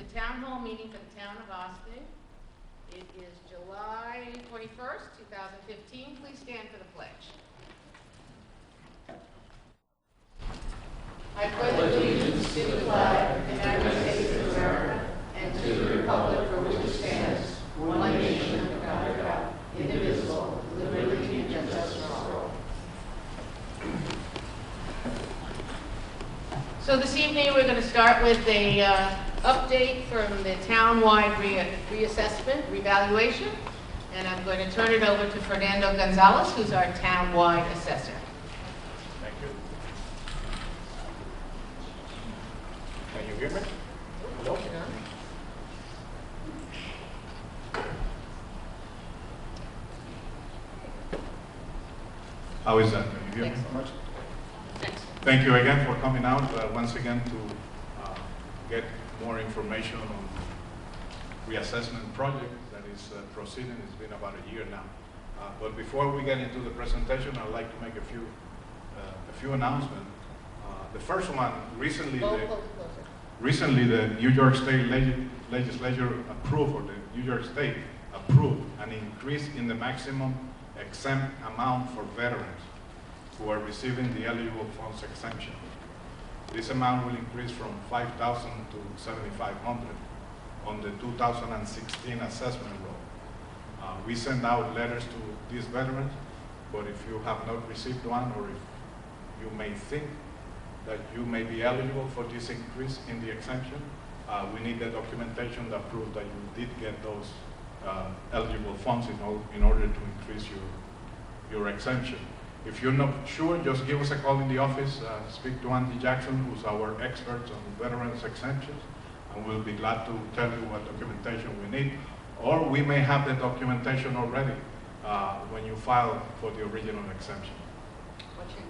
the Town Hall meeting for the Town of Austin. It is July 21st, 2015. Please stand for the pledge. I pledge allegiance to the flag of the United States of America and to the republic for which it stands, one nation under God, indivisible, with liberty and justice for all. So this evening we're going to start with a update from the town-wide reassessment, revaluation, and I'm going to turn it over to Fernando Gonzalez, who's our town-wide assessor. Thank you. Can you hear me? Hello? How is that? Can you hear me? Thanks. Thanks. Thank you again for coming out once again to get more information on reassessment project that is proceeding. It's been about a year now. But before we get into the presentation, I'd like to make a few announcements. The first one, recently the New York State Legislature approved, or the New York State approved, an increase in the maximum exempt amount for veterans who are receiving the eligible funds exemption. This amount will increase from $5,000 to $7,500 on the 2016 assessment roll. We send out letters to these veterans, but if you have not received one, or if you may think that you may be eligible for this increase in the exemption, we need the documentation that proves that you did get those eligible funds in order to increase your exemption. If you're not sure, just give us a call in the office, speak to Andy Jackson, who's our expert on veterans exemptions, and we'll be glad to tell you what documentation we need. Or we may have the documentation already when you file for the original exemption. What's your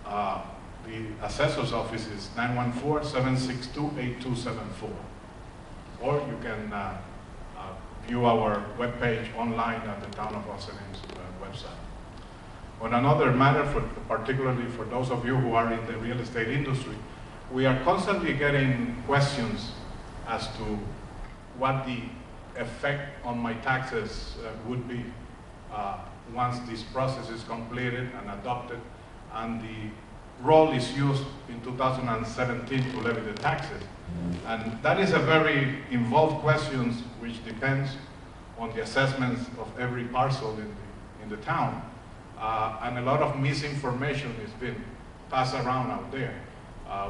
number? The assessor's office is 914-762-8274. Or you can view our webpage online at the Town of Austin's website. On another matter, particularly for those of you who are in the real estate industry, we are constantly getting questions as to what the effect on my taxes would be once this process is completed and adopted, and the roll is used in 2017 to levy the taxes. And that is a very involved question, which depends on the assessments of every parcel in the town. And a lot of misinformation is being passed around out there.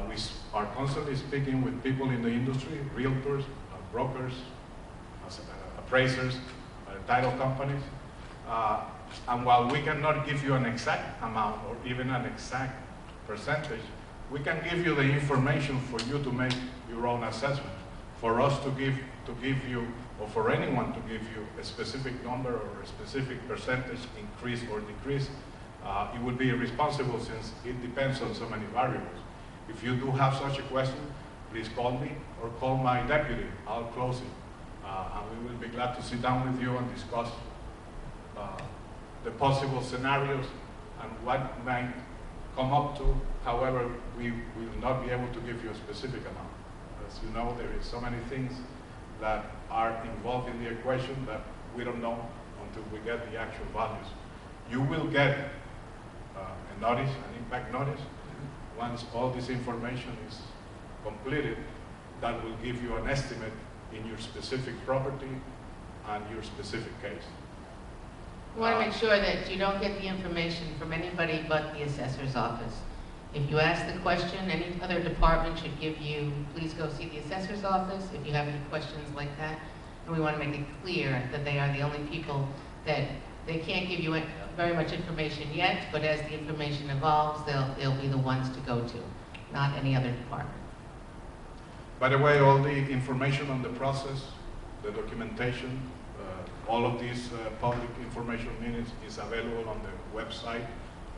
We are constantly speaking with people in the industry, realtors, brokers, appraisers, title companies. And while we cannot give you an exact amount or even an exact percentage, we can give you the information for you to make your own assessment. For us to give you, or for anyone to give you a specific number or a specific percentage increase or decrease, it would be irresponsible, since it depends on so many variables. If you do have such a question, please call me or call my deputy, Al Closey, and we will be glad to sit down with you and discuss the possible scenarios and what might come up to. However, we will not be able to give you a specific amount. As you know, there is so many things that are involved in the equation that we don't know until we get the actual values. You will get a notice, an impact notice, once all this information is completed, that will give you an estimate in your specific property and your specific case. We want to make sure that you don't get the information from anybody but the assessor's office. If you ask the question, any other department should give you, please go see the assessor's office if you have any questions like that. And we want to make it clear that they are the only people that they can't give you very much information yet, but as the information evolves, they'll be the ones to go to, not any other department. By the way, all the information on the process, the documentation, all of these public information minutes is available on the website,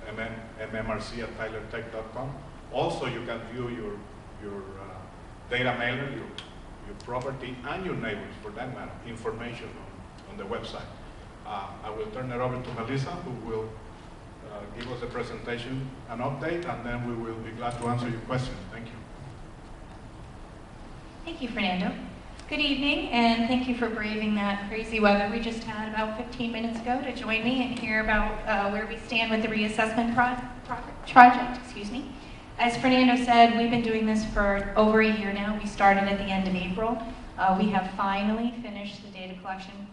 mmrc@tylertech.com. Also, you can view your data mailer, your property, and your neighbors, for that matter, information on the website. I will turn it over to Melissa, who will give us a presentation, an update, and then we will be glad to answer your questions. Thank you. Thank you, Fernando. Good evening, and thank you for braving that crazy weather we just had about 15 minutes ago to join me and hear about where we stand with the reassessment project. Excuse me. As Fernando said, we've been doing this for over a year now. We started at the end of April. We have finally finished the data collection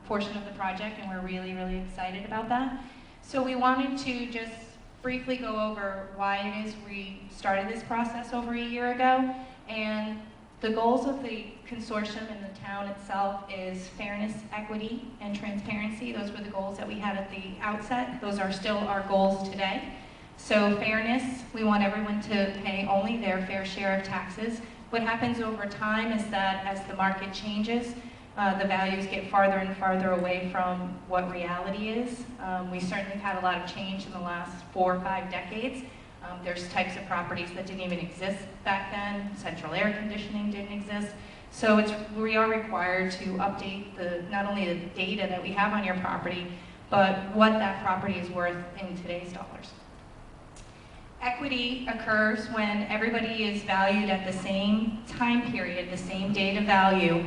portion of the project, and we're really, really excited about that. So we wanted to just briefly go over why it is we started this process over a year ago, and the goals of the consortium and the town itself is fairness, equity, and transparency. Those were the goals that we had at the outset. Those are still our goals today. So fairness, we want everyone to pay only their fair share of taxes. What happens over time is that as the market changes, the values get farther and farther away from what reality is. We certainly have had a lot of change in the last 4 or 5 decades. There's types of properties that didn't even exist back then. Central air conditioning didn't exist. So we are required to update not only the data that we have on your property, but what that property is worth in today's dollars. Equity occurs when everybody is valued at the same time period, the same date of value.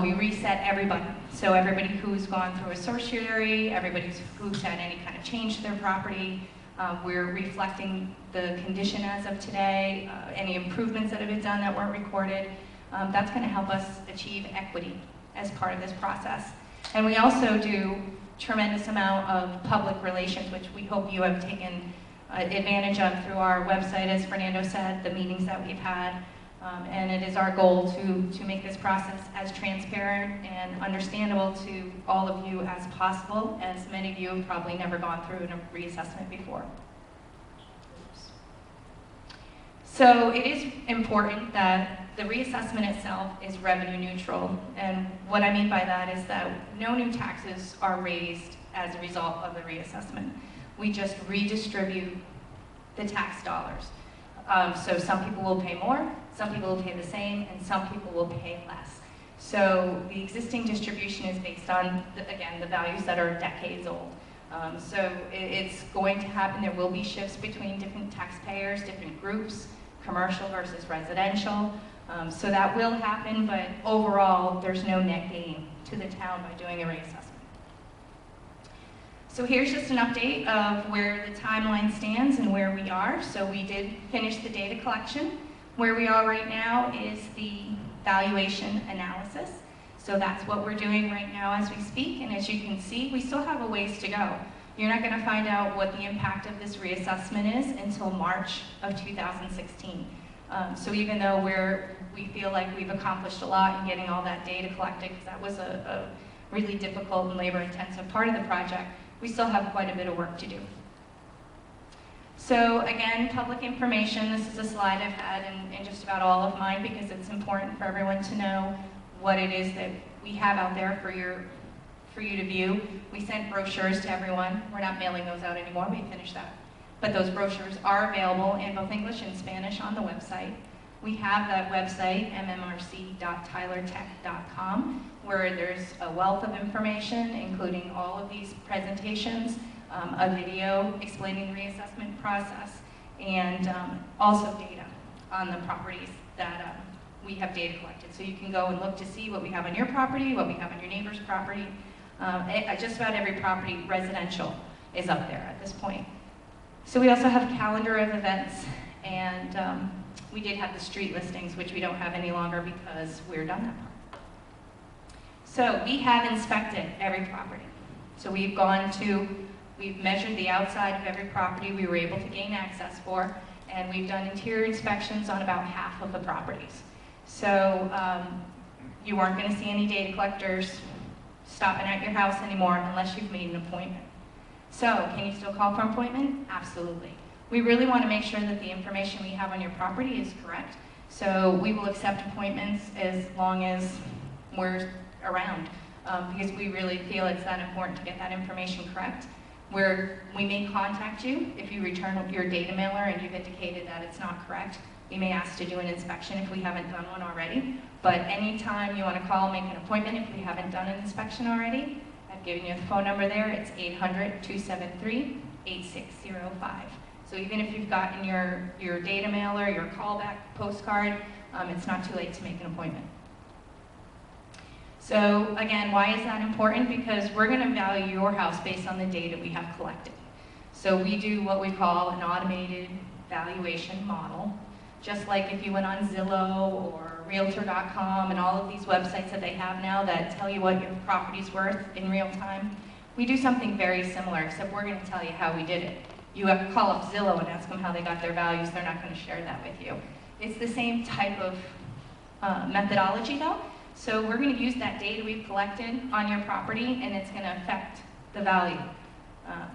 We reset everybody. So everybody who's gone through a certiorari, everybody who's had any kind of change to their property, we're reflecting the condition as of today, any improvements that have been done that weren't recorded. That's going to help us achieve equity as part of this process. And we also do tremendous amount of public relations, which we hope you have taken advantage of through our website, as Fernando said, the meetings that we've had. And it is our goal to make this process as transparent and understandable to all of you as possible, as many of you have probably never gone through a reassessment before. Oops. So it is important that the reassessment itself is revenue neutral. And what I mean by that is that no new taxes are raised as a result of the reassessment. We just redistribute the tax dollars. So some people will pay more, some people will pay the same, and some people will pay less. So the existing distribution is based on, again, the values that are decades old. So it's going to happen. There will be shifts between different taxpayers, different groups, commercial versus residential. So that will happen, but overall, there's no net gain to the town by doing a reassessment. So here's just an update of where the timeline stands and where we are. So we did finish the data collection. Where we are right now is the valuation analysis. So that's what we're doing right now as we speak. And as you can see, we still have a ways to go. You're not going to find out what the impact of this reassessment is until March of 2016. So even though we feel like we've accomplished a lot in getting all that data collected, because that was a really difficult and labor-intensive part of the project, we still have quite a bit of work to do. So again, public information. This is a slide I've had in just about all of mine because it's important for everyone to know what it is that we have out there for you to view. We sent brochures to everyone. We're not mailing those out anymore. We finished that. But those brochures are available in both English and Spanish on the website. We have that website, mmrc.tylertech.com, where there's a wealth of information, including all of these presentations, a video explaining the reassessment process, and also data on the properties that we have data collected. So you can go and look to see what we have on your property, what we have on your neighbor's property. Just about every property, residential, is up there at this point. So we also have a calendar of events, and we did have the street listings, which we don't have any longer because we're done that part. So we have inspected every property. So we've measured the outside of every property we were able to gain access for, and we've done interior inspections on about half of the properties. So you aren't going to see any data collectors stopping at your house anymore unless you've made an appointment. So can you still call for an appointment? Absolutely. We really want to make sure that the information we have on your property is correct. So we will accept appointments as long as we're around, because we really feel it's that important to get that information correct. We may contact you if you return your data mailer and you've indicated that it's not correct. We may ask to do an inspection if we haven't done one already. But anytime you want to call, make an appointment if we haven't done an inspection already, I've given you the phone number there. It's 800-273-8605. So even if you've gotten your data mailer, your callback postcard, it's not too late to make an appointment. So again, why is that important? Because we're going to value your house based on the data we have collected. So we do what we call an automated valuation model. Just like if you went on Zillow or Realtor.com and all of these websites that they have now that tell you what your property's worth in real time, we do something very similar, except we're going to tell you how we did it. You have to call up Zillow and ask them how they got their values. They're not going to share that with you. It's the same type of methodology though. So we're going to use that data we've collected on your property, and it's going to affect the value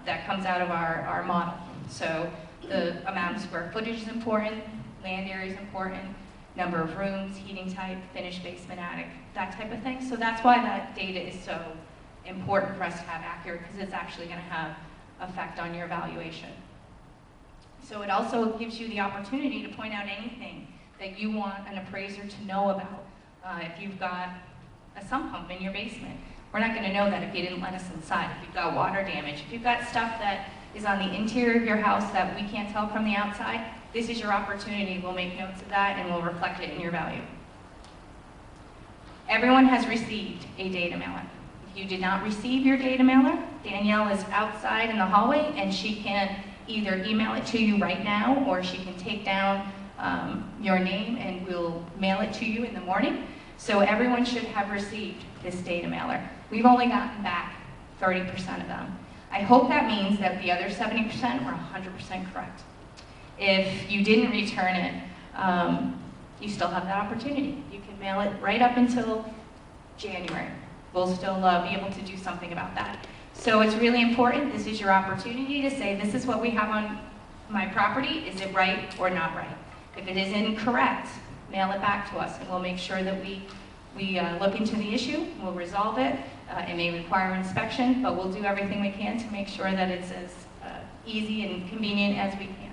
that comes out of our model. So the amount of square footage is important, land area is important, number of rooms, heating type, finished basement, attic, that type of thing. So that's why that data is so important for us to have accurate, because it's actually going to have effect on your valuation. So it also gives you the opportunity to point out anything that you want an appraiser to know about. If you've got a sump pump in your basement, we're not going to know that if you didn't let us inside. If you've got water damage, if you've got stuff that is on the interior of your house that we can't tell from the outside, this is your opportunity. We'll make notes of that and we'll reflect it in your value. Everyone has received a data mailer. If you did not receive your data mailer, Danielle is outside in the hallway and she can either email it to you right now, or she can take down your name and we'll mail it to you in the morning. So everyone should have received this data mailer. We've only gotten back 30% of them. I hope that means that the other 70% were 100% correct. If you didn't return it, you still have that opportunity. You can mail it right up until January. We'll still be able to do something about that. So it's really important. This is your opportunity to say, this is what we have on my property. Is it right or not right? If it is incorrect, mail it back to us and we'll make sure that we look into the issue, we'll resolve it. It may require inspection, but we'll do everything we can to make sure that it's as easy and convenient as we can.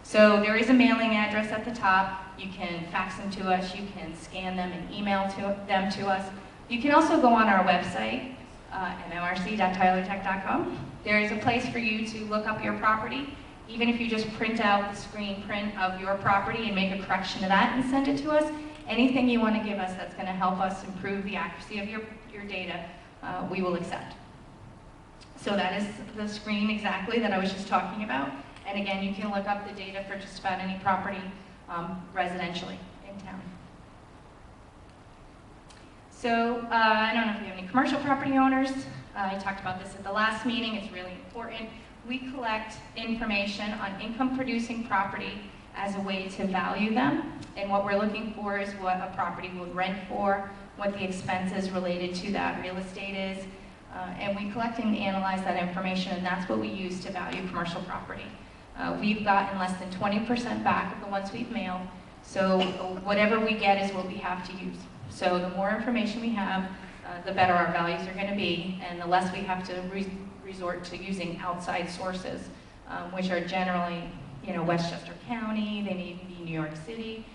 So there is a mailing address at the top. You can fax them to us, you can scan them and email them to us. You can also go on our website, mmrc.tylertech.com. There is a place for you to look up your property. Even if you just print out the screen print of your property and make a correction to that and send it to us, anything you want to give us that's going to help us improve the accuracy of your data, we will accept. So that is the screen exactly that I was just talking about. And again, you can look up the data for just about any property residentially in town. So I don't know if we have any commercial property owners. I talked about this at the last meeting. It's really important. We collect information on income-producing property as a way to value them. And what we're looking for is what a property would rent for, what the expenses related to that real estate is. And we collect and analyze that information, and that's what we use to value commercial property. We've gotten less than 20% back of the ones we've mailed. So whatever we get is what we have to use. So the more information we have, the better our values are going to be, and the less we have to resort to using outside sources, which are generally, Westchester County. They may even be New York City.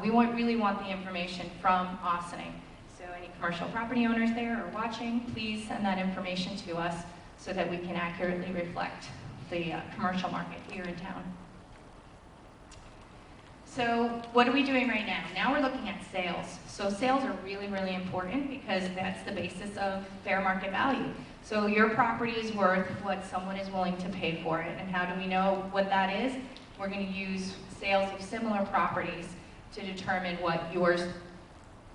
We really want the information from Ossining. So any commercial property owners there or watching, please send that information to us so that we can accurately reflect the commercial market here in town. So what are we doing right now? Now we're looking at sales. So sales are really, really important because that's the basis of fair market value. So your property is worth what someone is willing to pay for it. And how do we know what that is? We're going to use sales of similar properties to determine what yours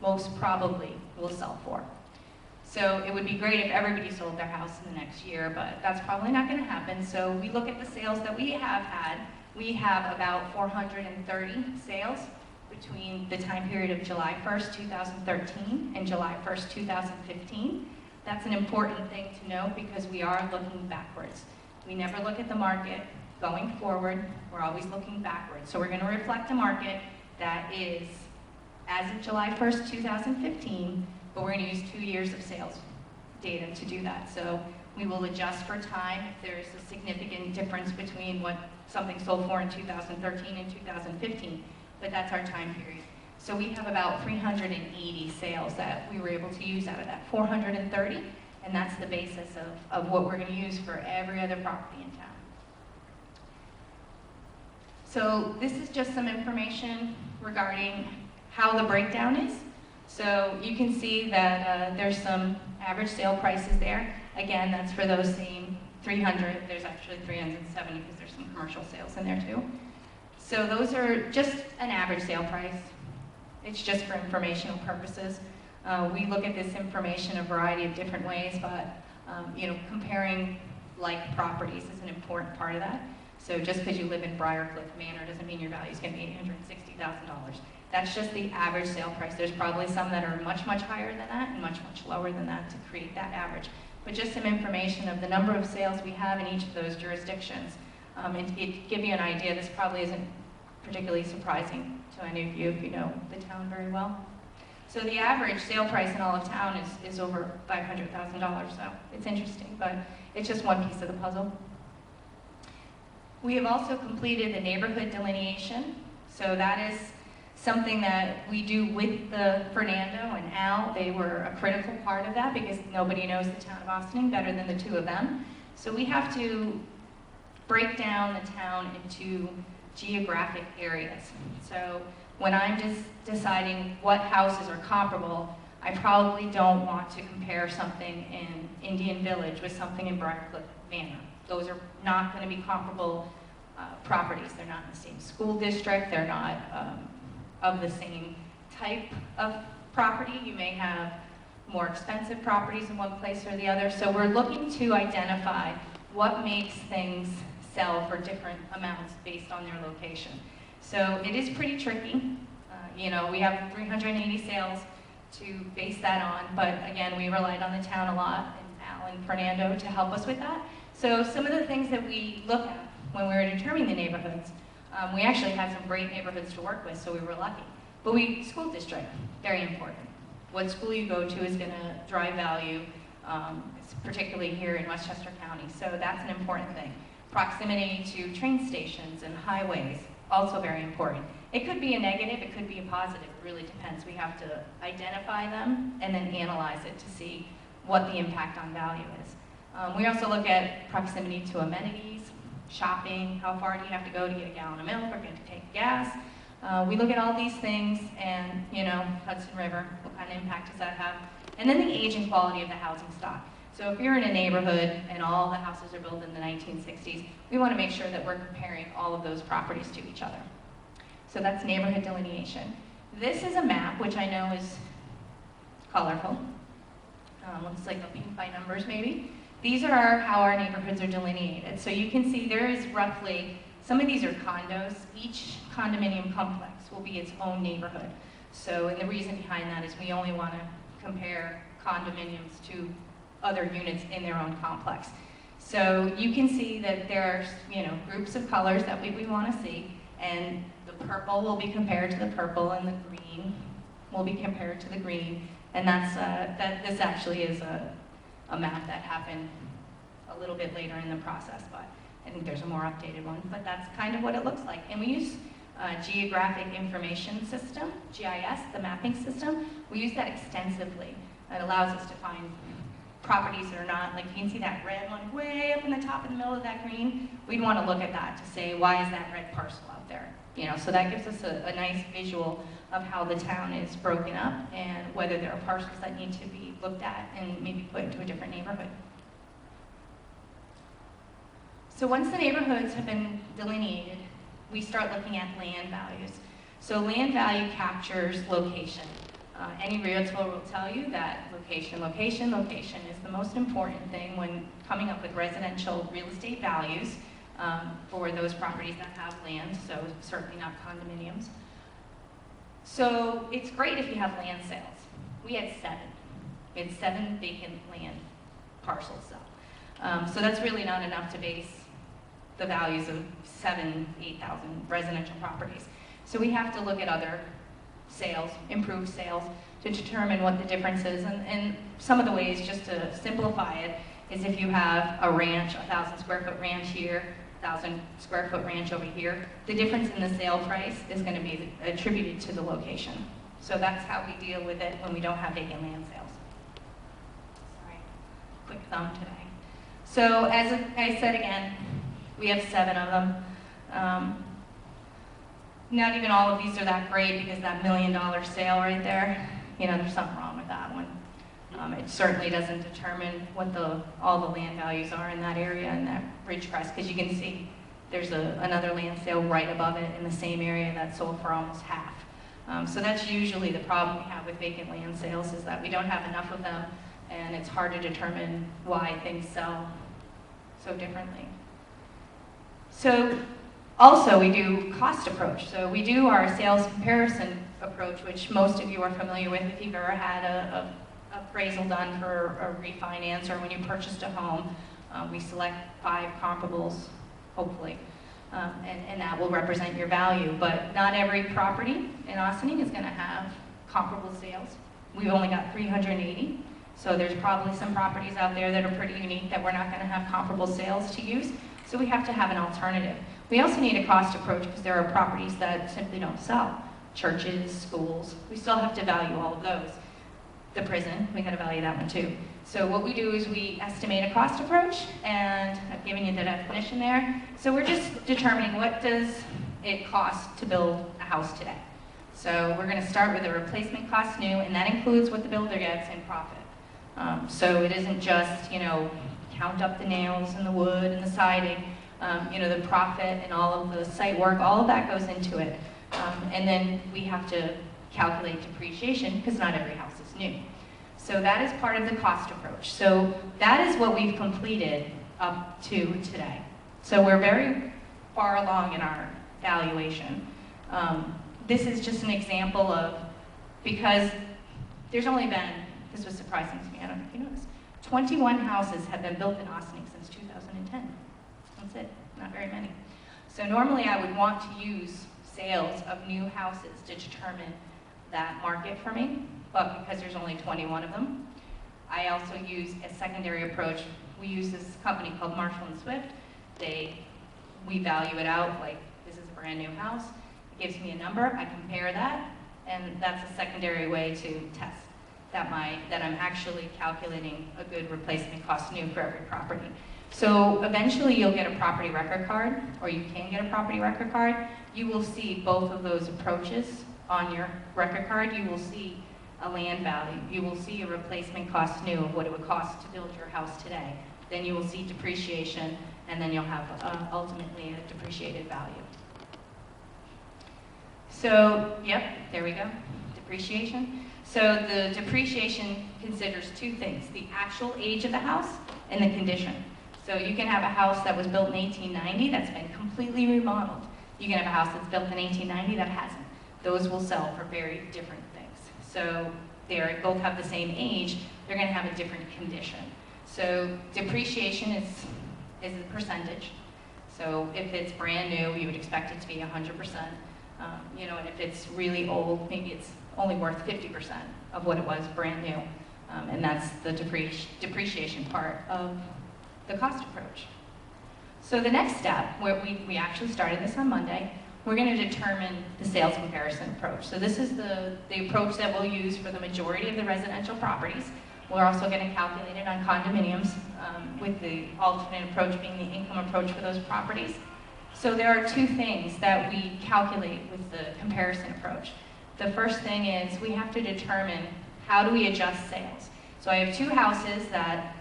most probably will sell for. So it would be great if everybody sold their house in the next year, but that's probably not going to happen. So we look at the sales that we have had. We have about 430 sales between the time period of July 1st, 2013 and July 1st, 2015. That's an important thing to know because we are looking backwards. We never look at the market going forward. We're always looking backwards. So we're going to reflect a market that is as of July 1st, 2015, but we're going to use 2 years of sales data to do that. So we will adjust for time if there is a significant difference between what something sold for in 2013 and 2015, but that's our time period. So we have about 380 sales that we were able to use out of that 430, and that's the basis of what we're going to use for every other property in town. So this is just some information regarding how the breakdown is. So you can see that there's some average sale prices there. Again, that's for those same 300. There's actually 370 because there's some commercial sales in there too. So those are just an average sale price. It's just for informational purposes. We look at this information a variety of different ways, but comparing like properties is an important part of that. So just because you live in Briarcliff Manor doesn't mean your value is going to be $860,000. That's just the average sale price. There's probably some that are much, much higher than that and much, much lower than that to create that average. But just some information of the number of sales we have in each of those jurisdictions. It give you an idea. This probably isn't particularly surprising to any of you if you know the town very well. So the average sale price in all of town is over $500,000, so it's interesting, but it's just one piece of the puzzle. We have also completed the neighborhood delineation. So that is something that we do with Fernando and Al. They were a critical part of that because nobody knows the town of Ossining better than the two of them. So we have to break down the town into geographic areas. So when I'm just deciding what houses are comparable, I probably don't want to compare something in Indian Village with something in Briarcliff Manor. Those are not going to be comparable properties. They're not in the same school district. They're not of the same type of property. You may have more expensive properties in one place or the other. So we're looking to identify what makes things sell for different amounts based on their location. So it is pretty tricky. We have 380 sales to base that on, but again, we relied on the town a lot, and Al and Fernando to help us with that. So some of the things that we look at when we were determining the neighborhoods, we actually had some great neighborhoods to work with, so we were lucky. But school district, very important. What school you go to is going to drive value, particularly here in Westchester County, so that's an important thing. Proximity to train stations and highways, also very important. It could be a negative, it could be a positive, it really depends. We have to identify them and then analyze it to see what the impact on value is. We also look at proximity to amenities, shopping, how far do you have to go to get a gallon of milk or get to take gas. We look at all these things and, Hudson River, what kind of impact does that have? And then the age and quality of the housing stock. So if you're in a neighborhood and all the houses are built in the 1960s, we want to make sure that we're comparing all of those properties to each other. So that's neighborhood delineation. This is a map, which I know is colorful. Looks like a pink by numbers maybe. These are how our neighborhoods are delineated. So you can see there is roughly, some of these are condos. Each condominium complex will be its own neighborhood. So, and the reason behind that is we only want to compare condominiums to other units in their own complex. So you can see that there are, groups of colors that we want to see, and the purple will be compared to the purple, and the green will be compared to the green, and that's this actually is a map that happened a little bit later in the process, but I think there's a more updated one, but that's kind of what it looks like. And we use Geographic Information System, GIS, the mapping system. We use that extensively. It allows us to find properties that are not, like you can see that red one way up in the top in the middle of that green. We'd want to look at that to say, why is that red parcel out there? So that gives us a nice visual of how the town is broken up and whether there are parcels that need to be looked at and maybe put into a different neighborhood. So once the neighborhoods have been delineated, we start looking at land values. So land value captures location. Any realtor will tell you that location is the most important thing when coming up with residential real estate values for those properties that have land, so certainly not condominiums. So it's great if you have land sales. We had 7. We had 7 vacant land parcels sell. So that's really not enough to base the values of 7,000, 8,000 residential properties. So we have to look at other sales, improved sales, to determine what the difference is. And some of the ways, just to simplify it, is if you have a ranch, 1,000 square foot ranch here, 1,000 square foot ranch over here, the difference in the sale price is going to be attributed to the location. So that's how we deal with it when we don't have vacant land sales. Sorry, quick thumb today. So as I said again, we have 7 of them. Not even all of these are that great because that $1 million sale right there, there's something wrong with that one. It certainly doesn't determine what all the land values are in that area, in that Ridgecrest, because you can see there's another land sale right above it in the same area that sold for almost half. So that's usually the problem we have with vacant land sales, is that we don't have enough of them, and it's hard to determine why things sell so differently. So also we do cost approach. So we do our sales comparison approach, which most of you are familiar with if you've ever had a appraisal done for a refinance or when you purchased a home. We select 5 comparables, hopefully, and that will represent your value. But not every property in Ossining is going to have comparable sales. We've only got 380, so there's probably some properties out there that are pretty unique that we're not going to have comparable sales to use, so we have to have an alternative. We also need a cost approach because there are properties that simply don't sell. Churches, schools, we still have to value all of those. The prison, we got to value that one too. So what we do is we estimate a cost approach, and I've given you the definition there. So we're just determining what does it cost to build a house today. So we're going to start with a replacement cost new, and that includes what the builder gets in profit. So it isn't just, count up the nails and the wood and the siding, the profit and all of the site work, all of that goes into it. And then we have to calculate depreciation because not every house is new. So that is part of the cost approach. So that is what we've completed up to today. So we're very far along in our valuation. This is just an example of, because there's only been, this was surprising to me, I don't know if you noticed, 21 houses have been built in Ossining since 2010. That's it, not very many. So normally I would want to use sales of new houses to determine that market for me, but because there's only 21 of them, I also use a secondary approach. We use this company called Marshall & Swift. We value it out like this is a brand new house. It gives me a number, I compare that, and that's a secondary way to test that I'm actually calculating a good replacement cost new for every property. So eventually you'll get a property record card, or you can get a property record card. You will see both of those approaches on your record card. You will see a land value. You will see a replacement cost new of what it would cost to build your house today. Then you will see depreciation, and then you'll have ultimately a depreciated value. So, yep, there we go, depreciation. So the depreciation considers 2 things, the actual age of the house and the condition. So you can have a house that was built in 1890 that's been completely remodeled. You can have a house that's built in 1890 that hasn't. Those will sell for very different things. So they both have the same age, they're going to have a different condition. So depreciation is a percentage. So if it's brand new, you would expect it to be 100%. And if it's really old, maybe it's only worth 50% of what it was brand new. And that's the depreciation part of the cost approach. So the next step, where we actually started this on Monday, we're going to determine the sales comparison approach. So this is the approach that we'll use for the majority of the residential properties. We're also going to calculate it on condominiums, with the alternate approach being the income approach for those properties. So there are 2 things that we calculate with the comparison approach. The first thing is we have to determine how do we adjust sales. So I have 2 houses that,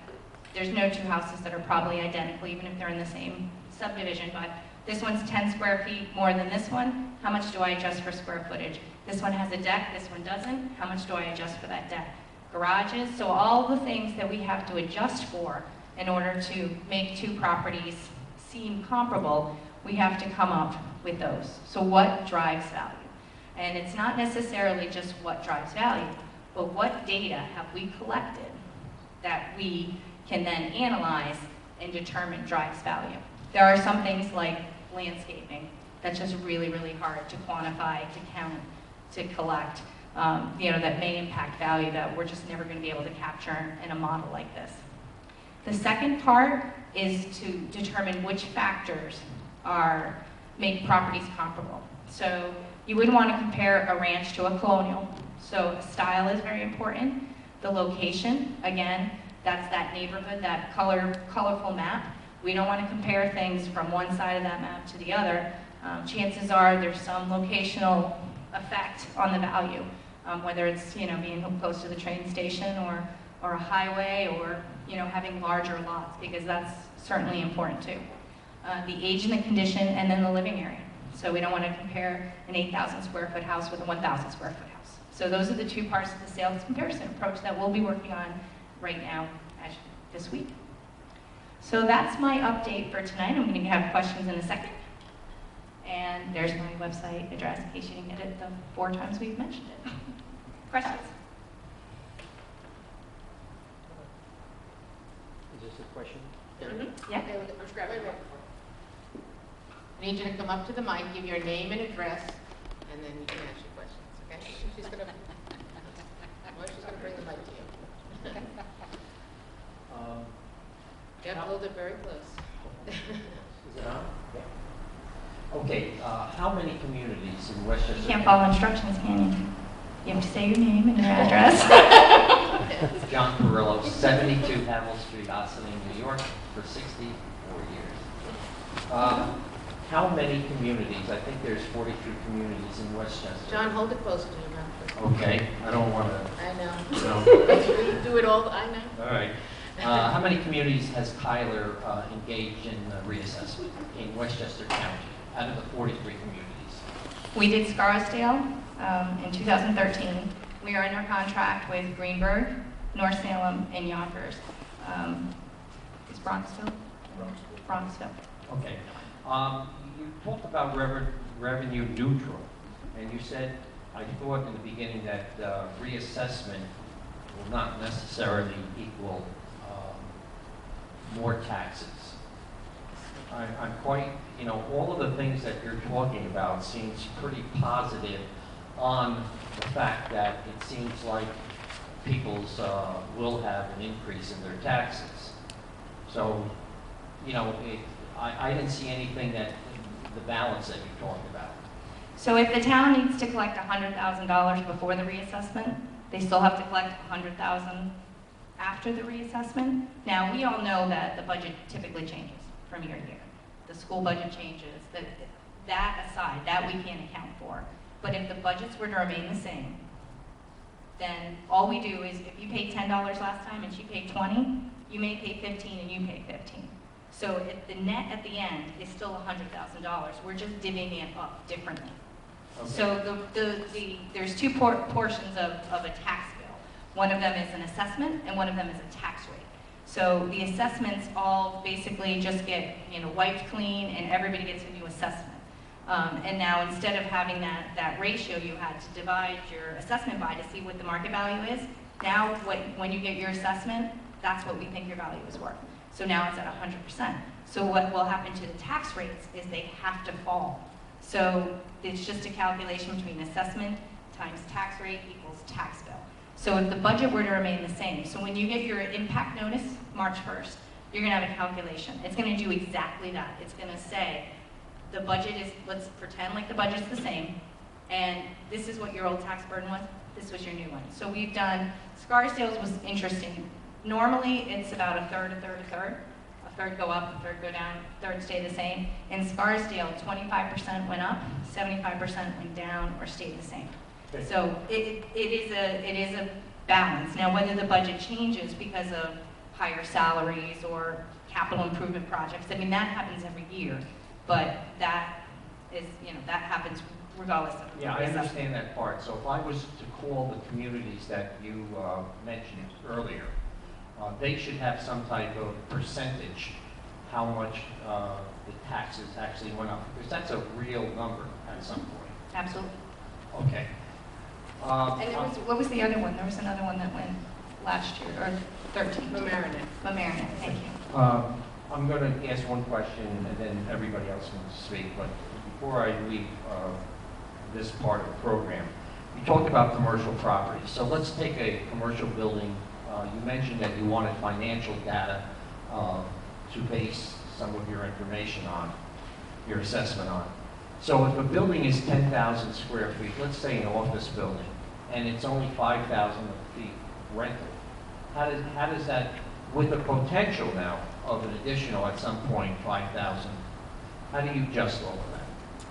there's no 2 houses that are probably identical, even if they're in the same subdivision, but this one's 10 square feet more than this one. How much do I adjust for square footage? This one has a deck, this one doesn't. How much do I adjust for that deck? Garages, so all the things that we have to adjust for in order to make 2 properties seem comparable, we have to come up with those. So what drives value? And it's not necessarily just what drives value, but what data have we collected that we can then analyze and determine drives value. There are some things like landscaping that's just really, really hard to quantify, to count, to collect, that may impact value that we're just never going to be able to capture in a model like this. The second part is to determine which factors make properties comparable. So you wouldn't want to compare a ranch to a colonial. So style is very important. The location, again, that's that neighborhood, that colorful map. We don't want to compare things from one side of that map to the other. Chances are there's some locational effect on the value. whether it's, being close to the train station or a highway or, having larger lots, because that's certainly important too. The age and the condition, and then the living area. So we don't want to compare an 8,000 square foot house with a 1,000 square foot house. So those are the two parts of the sales comparison approach that we'll be working on right now, this week. So that's my update for tonight. I'm going to have questions in a second. And there's my website address in case you didn't get it the 4 times we've mentioned it. Questions? Is this a question? Mm-hmm. Yeah. Okay, let's grab it. I need you to come up to the mic, give your name and address, and then you can ask your questions, okay? She's gonna bring the mic to you. You have to hold it very close. Is it on? Yeah. Okay, how many communities in Westchester? You can't follow instructions, can you? You have to say your name and your address. John Perillo, 72 Havel Street, Ossining, New York, for 64 years. How many communities? I think there's 43 communities in Westchester. John, hold it close to your mouth. Okay, I don't want to. I know. No. You do it all, I know. All right. How many communities has Tyler engaged in reassessment in Westchester County out of the 43 communities? We did Scarsdale in 2013. We are under contract with Greenberg, North Salem, and Yonkers. Is Bronxville? Bronxville. Okay. You talked about revenue neutral, and you said, I thought in the beginning that reassessment will not necessarily equal more taxes. I'm quite, all of the things that you're talking about seems pretty positive on the fact that it seems like people's will have an increase in their taxes. So, I didn't see anything that, the balance that you talked about. So if the town needs to collect $100,000 before the reassessment, they still have to collect $100,000 after the reassessment. Now, we all know that the budget typically changes from year to year. The school budget changes. That aside, that we can't account for. But if the budgets were to remain the same, then all we do is, if you paid $10 last time and she paid $20, you may pay $15 and you pay $15. So if the net at the end is still $100,000, we're just divvying it up differently. Okay. So there's two portions of a tax bill. One of them is an assessment, and one of them is a tax rate. So the assessments all basically just get wiped clean, and everybody gets a new assessment. And now instead of having that ratio you had to divide your assessment by to see what the market value is, now when you get your assessment, that's what we think your value is worth. So now it's at 100%. So what will happen to the tax rates is they have to fall. So it's just a calculation between assessment times tax rate equals tax bill. So if the budget were to remain the same, so when you get your impact notice March 1st, you're going to have a calculation. It's going to do exactly that. It's going to say the budget is, let's pretend like the budget's the same, and this is what your old tax burden was, this was your new one. So we've done, Scarsdale's was interesting. Normally it's about a third, a third, a third. A third go up, a third go down, a third stay the same. In Scarsdale, 25% went up, 75% went down, or stayed the same. Okay. So it is a balance. Now, whether the budget changes because of higher salaries or capital improvement projects, I mean, that happens every year, but that is, that happens regardless of. Yeah, I understand that part. So if I was to call the communities that you mentioned earlier, they should have some type of percentage how much the taxes actually went up, because that's a real number at some point. Absolutely. Okay. And what was the other one? There was another one that went last year, or 13. Mamaroneck. Mamaroneck, thank you. I'm going to ask one question, and then everybody else can speak. But before I leave this part of the program, you talked about commercial properties. So let's take a commercial building. You mentioned that you wanted financial data to base some of your information on, your assessment on. So if a building is 10,000 square feet, let's say an office building, and it's only 5,000 feet rental, how does that, with the potential now of an additional at some point 5,000, how do you adjust all of that?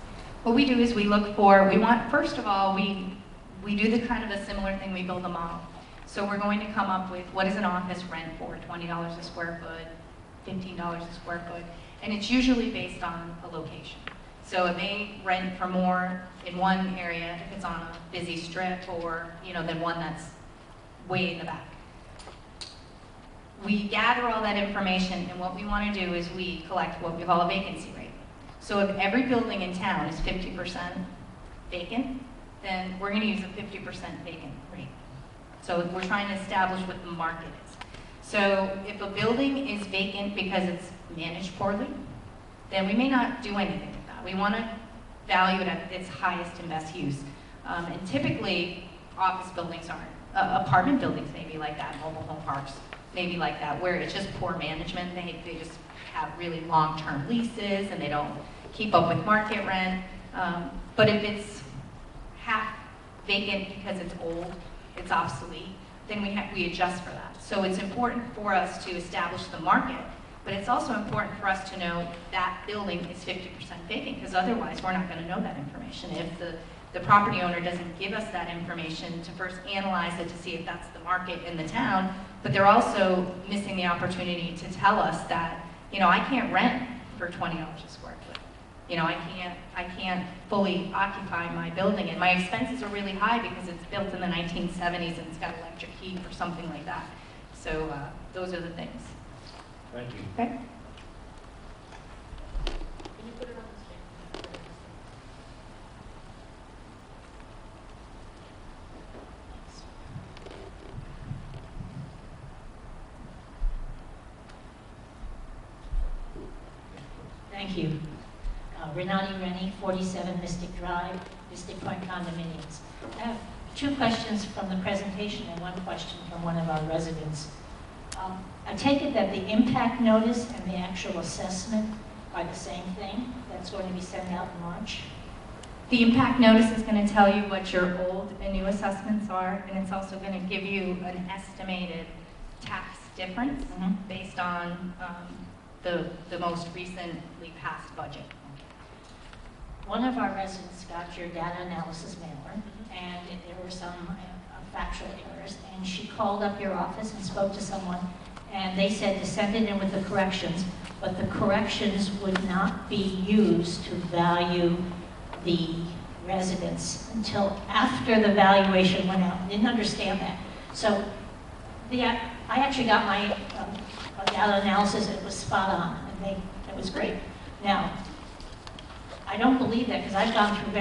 What we do is we look for, first of all, we we do the kind of a similar thing, we build a model. So we're going to come up with what is an office rent for, $20 a square foot, $15 a square foot, and it's usually based on a location. So it may rent for more in one area if it's on a busy strip or, than one that's way in the back. We gather all that information, and what we want to do is we collect what we call a vacancy rate. So if every building in town is 50% vacant, then we're going to use a 50% vacant rate. So we're trying to establish what the market is. So if a building is vacant because it's managed poorly, then we may not do anything with that. We want to value it at its highest and best use. And typically, office buildings aren't. Apartment buildings may be like that, mobile home parks may be like that, where it's just poor management. They just have really long-term leases and they don't keep up with market rent. But if it's half vacant because it's old, it's obsolete, then we adjust for that. So it's important for us to establish the market, but it's also important for us to know that building is 50% vacant, because otherwise we're not going to know that information. If the property owner doesn't give us that information to first analyze it to see if that's the market in the town, but they're also missing the opportunity to tell us that, I can't rent for $20 a square foot. I can't fully occupy my building, and my expenses are really high because it's built in the 1970s and it's got electric heat or something like that. So those are the things. Thank you. Okay. Can you put it on the screen? Thank you. Renati Rennie, 47 Mystic Drive, Mystic Point Condominiums. I have two questions from the presentation and one question from one of our residents. I take it that the impact notice and the actual assessment are the same thing that's going to be sent out in March? The impact notice is going to tell you what your old and new assessments are, and it's also going to give you an estimated tax difference based on the most recently passed budget. One of our residents got your data analysis mailer, and there were some factual errors, and she called up your office and spoke to someone, and they said to send it in with the corrections, but the corrections would not be used to value the residents until after the valuation went out. I didn't understand that. So I actually got my data analysis, and it was spot on, and it was great. Now, I don't believe that, because I've gone through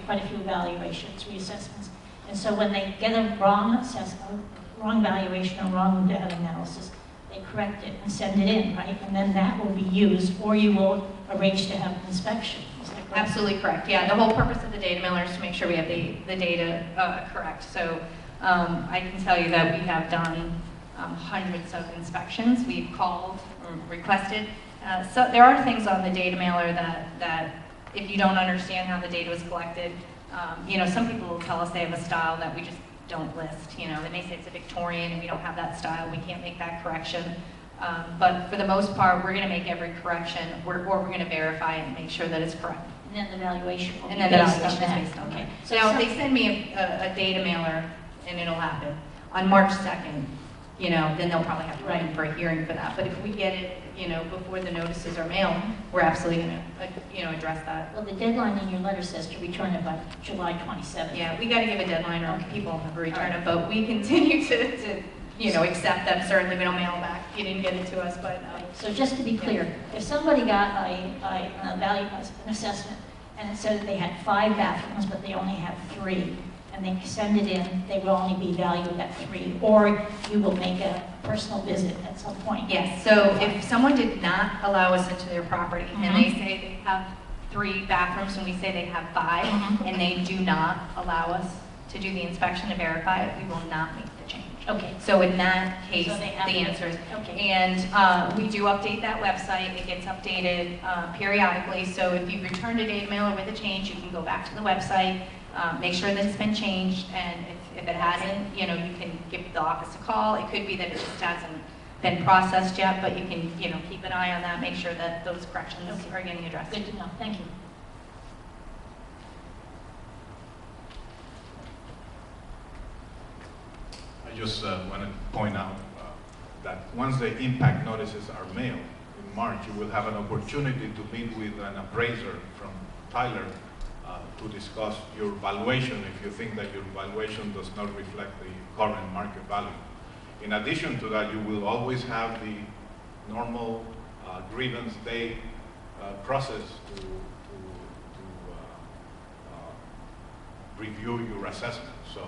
quite a few evaluations, reassessments, and so when they get a wrong assessment, wrong valuation, or wrong data analysis, they correct it and send it in, right? And then that will be used, or you will arrange to have an inspection. Is that correct? Absolutely correct. Yeah, the whole purpose of the data mailer is to make sure we have the data correct. So I can tell you that we have done hundreds of inspections. We've called or requested. So there are things on the data mailer that if you don't understand how the data was collected, some people will tell us they have a style that we just don't list. They may say it's a Victorian and we don't have that style. We can't make that correction. But for the most part, we're going to make every correction, or we're going to verify it and make sure that it's correct. And then the valuation will be And then the based on valuation that. is based on that. Okay. So now, if they send me a data mailer, and it'll happen, on March 2nd, then they'll probably have to write in for a hearing for that. But if we get it, before the notices are mailed, we're absolutely going to, address that. Well, the deadline in your letter says to return it by July 27th. Yeah, we got to give a deadline, or people will never return it. But we continue to accept them. Certainly, we don't mail them back. You didn't get it to us, but. So just to be clear, if somebody got an assessment, and it said that they had 5 bathrooms, but they only have 3, and they send it in, they will only be valued at 3, or you will make a personal visit at some point. Yes, so if someone did not allow us into their property, and they say they have 3 bathrooms, and we say they have 5, and they do not allow us to do the inspection to verify it, we will not make the change. Okay. So in that case, So the they have to- answer is, Okay. and we do update that website. It gets updated periodically. So if you returned a data mailer with a change, you can go back to the website, make sure that it's been changed, and if it hasn't, you can give the office a call. It could be that it just hasn't been processed yet, but you can, keep an eye on that, make sure that those corrections are getting addressed. Good to know. Thank you. just want to point out that once the impact notices are mailed in March, you will have an opportunity to meet with an appraiser from Tyler to discuss your valuation if you think that your valuation does not reflect the current market value. In addition to that, you will always have the normal grievance day process to review your assessment. So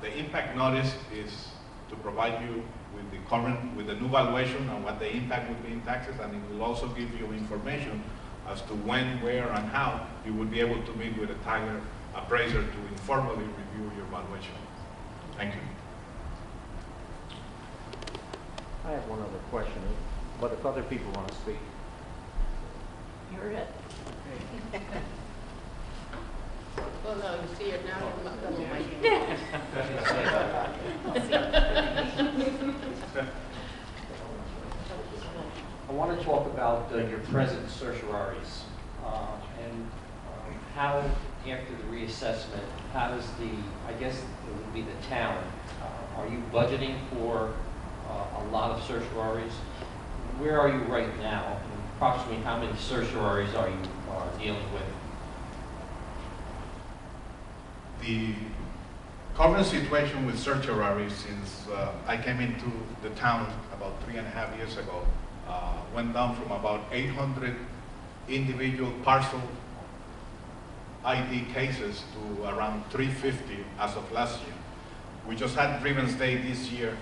the impact notice is to provide you with the new valuation and what the impact would be in taxes, and it will also give you information as to when, where, and how you would be able to meet with a Tyler appraiser to informally review your valuation. Thank you. I have one other question, but if other people want to speak. You're it. Well, no, you see it now. I want to talk about your present certioraries and how, after the reassessment, how does I guess it would be the town, are you budgeting for a lot of certioraries? Where are you right now? And approximately how many certioraries are you dealing with? The current situation with certiorari since I came into the town about 3.5 years ago went down from about 800 individual parcel ID cases to around 350 as of last year. We just had grievance day this year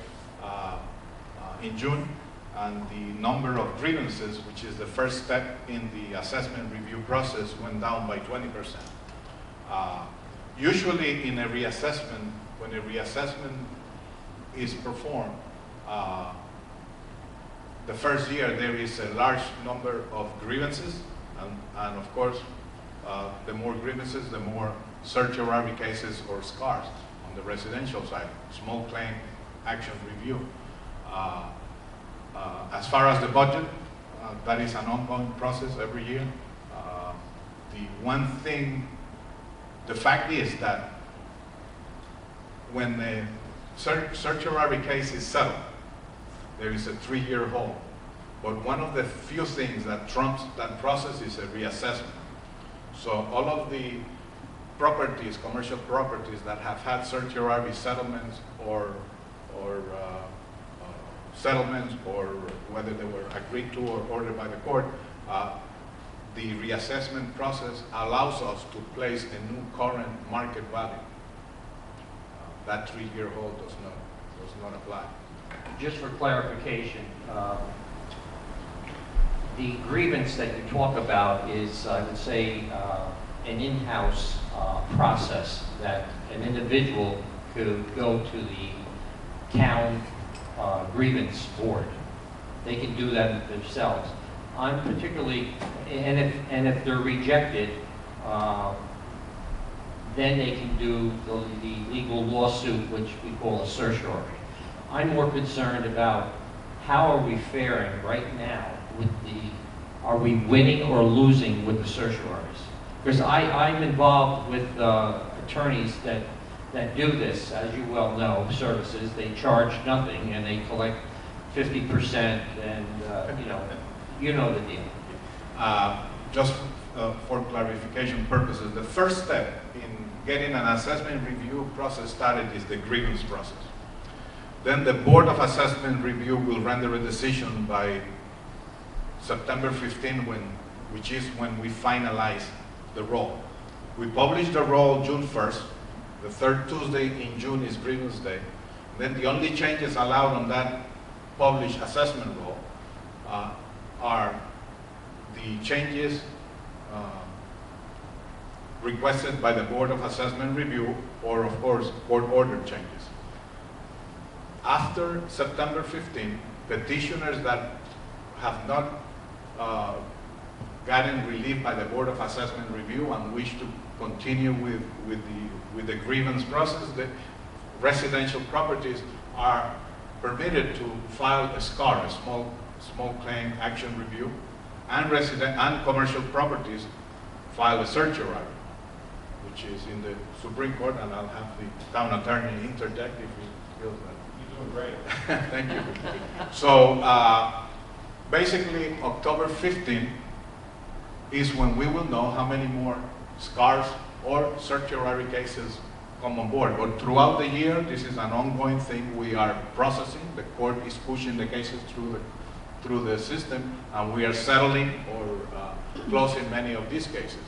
in June, and the number of grievances, which is the first step in the assessment review process, went down by 20%. Usually in a reassessment, when a reassessment is performed, the first year there is a large number of grievances, and of course, the more grievances, the more certiorari cases or scars on the residential side, small claim action review. As far as the budget, that is an ongoing process every year. The fact is that when the certiorari case is settled, there is a 3-year hold. But one of the few things that trumps that process is a reassessment. So all of the properties, commercial properties that have had certiorari settlements or settlements, or whether they were agreed to or ordered by the court, the reassessment process allows us to place a new current market value. That 3-year hold does not apply. Just for clarification, the grievance that you talk about is, I would say, an in-house process that an individual could go to the town grievance board. They can do that themselves. I'm particularly, and if they're rejected, then they can do the legal lawsuit, which we call a certiorari. I'm more concerned about how are we faring right now with are we winning or losing with the certioraries? Because I'm involved with attorneys that do this, as you well know, services. They charge nothing and they collect 50%, and you know the deal. Just for clarification purposes, the first step in getting an assessment review process started is the grievance process. Then the Board of Assessment Review will render a decision by September 15, which is when we finalize the roll. We publish the roll June 1st. The third Tuesday in June is grievance day. Then the only changes allowed on that published assessment roll are the changes requested by the Board of Assessment Review, or of course, court-ordered changes. After September 15, petitioners that have not gotten relief by the Board of Assessment Review and wish to continue with the grievance process, the residential properties are permitted to file a SCAR, a small claim action review, and commercial properties file a certiorari, which is in the Supreme Court, and I'll have the town attorney interject if he feels that doing great. Thank you. So basically, October 15 is when we will know how many more SCARs or certiorari cases come on board. But throughout the year, this is an ongoing thing we are processing. The court is pushing the cases through the system, and we are settling or closing many of these cases.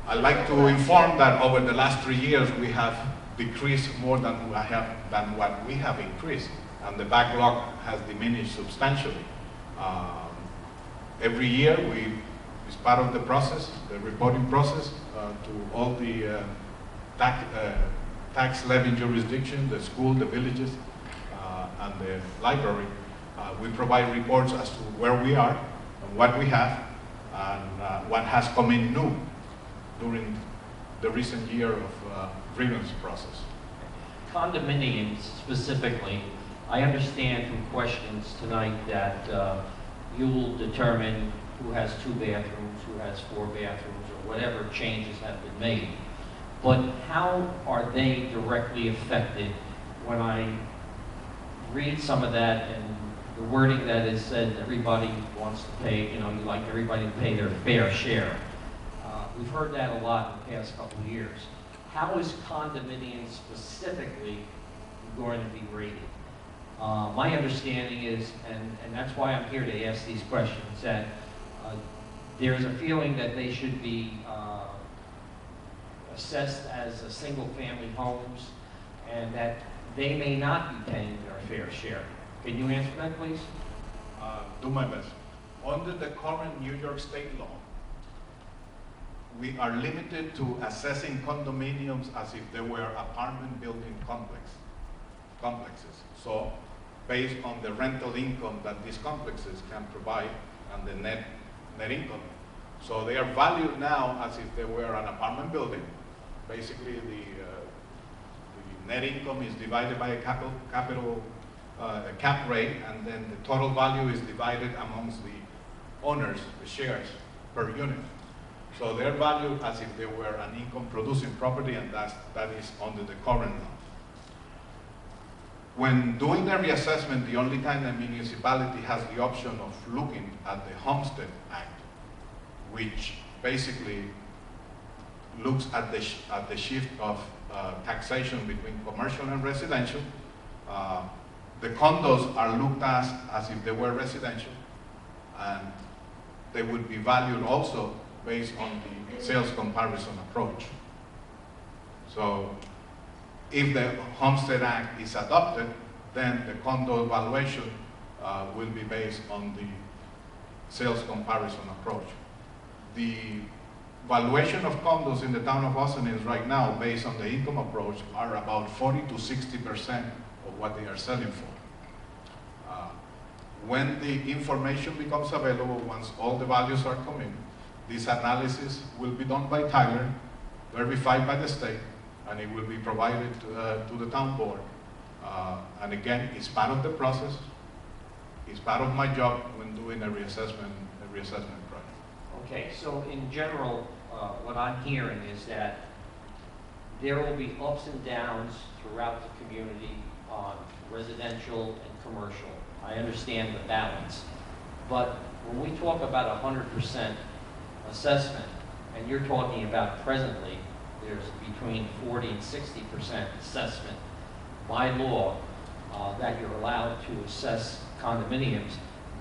I'd like to inform that over the last 3 years, we have decreased more than what we have increased, and the backlog has diminished substantially. Every year, it's part of the process, the reporting process, to all the tax levy jurisdiction, the school, the villages, and the library. We provide reports as to where we are, and what we have, and what has come in new during the recent year of grievance process. Condominiums specifically, I understand from questions tonight that you will determine who has 2 bathrooms, who has 4 bathrooms, or whatever changes have been made. But how are they directly affected? When I read some of that and the wording that is said, everybody wants to pay, you like everybody to pay their fair share. We've heard that a lot in the past couple of years. How is condominiums specifically going to be rated? My understanding is, and that's why I'm here to ask these questions, that there's a feeling that they should be assessed as single-family homes, and that they may not be paying their fair share. Can you answer that, please? Do my best. Under the current New York State law, we are limited to assessing condominiums as if they were apartment building complexes. So, based on the rental income that these complexes can provide and the net income. So they are valued now as if they were an apartment building. Basically, the net income is divided by a cap rate, and then the total value is divided amongst the owners, the shares per unit. So they're valued as if they were an income-producing property, and that is under the current law. When doing the reassessment, the only time the municipality has the option of looking at the Homestead Act, which basically looks at the shift of taxation between commercial and residential. The condos are looked at as if they were residential, and they would be valued also based on the sales comparison approach. So if the Homestead Act is adopted, then the condo valuation will be based on the sales comparison approach. The valuation of condos in the town of Austin is right now, based on the income approach, are about 40 to 60% of what they are selling for. When the information becomes available, once all the values are coming, this analysis will be done by Tyler, verified by the state, and it will be provided to the town board. And again, it's part of the process. It's part of my job when doing a reassessment project. Okay, so in general, what I'm hearing is that there will be ups and downs throughout the community on residential and commercial. I understand the balance. But when we talk about 100% assessment, and you're talking about presently, there's between 40 and 60% assessment by law that you're allowed to assess condominiums.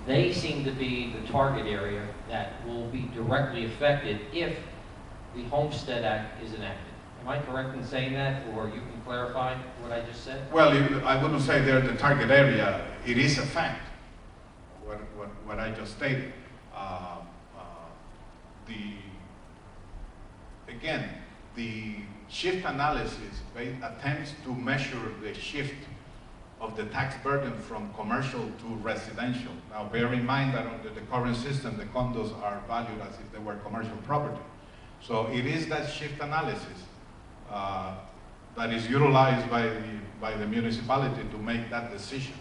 They seem to be the target area that will be directly affected if the Homestead Act is enacted. Am I correct in saying that, or you can clarify what I just said? Well, I wouldn't say they're the target area. It is a fact, what I just stated. The shift analysis attempts to measure the shift of the tax burden from commercial to residential. Now, bear in mind that under the current system, the condos are valued as if they were commercial property. So it is that shift analysis that is utilized by the municipality to make that decision.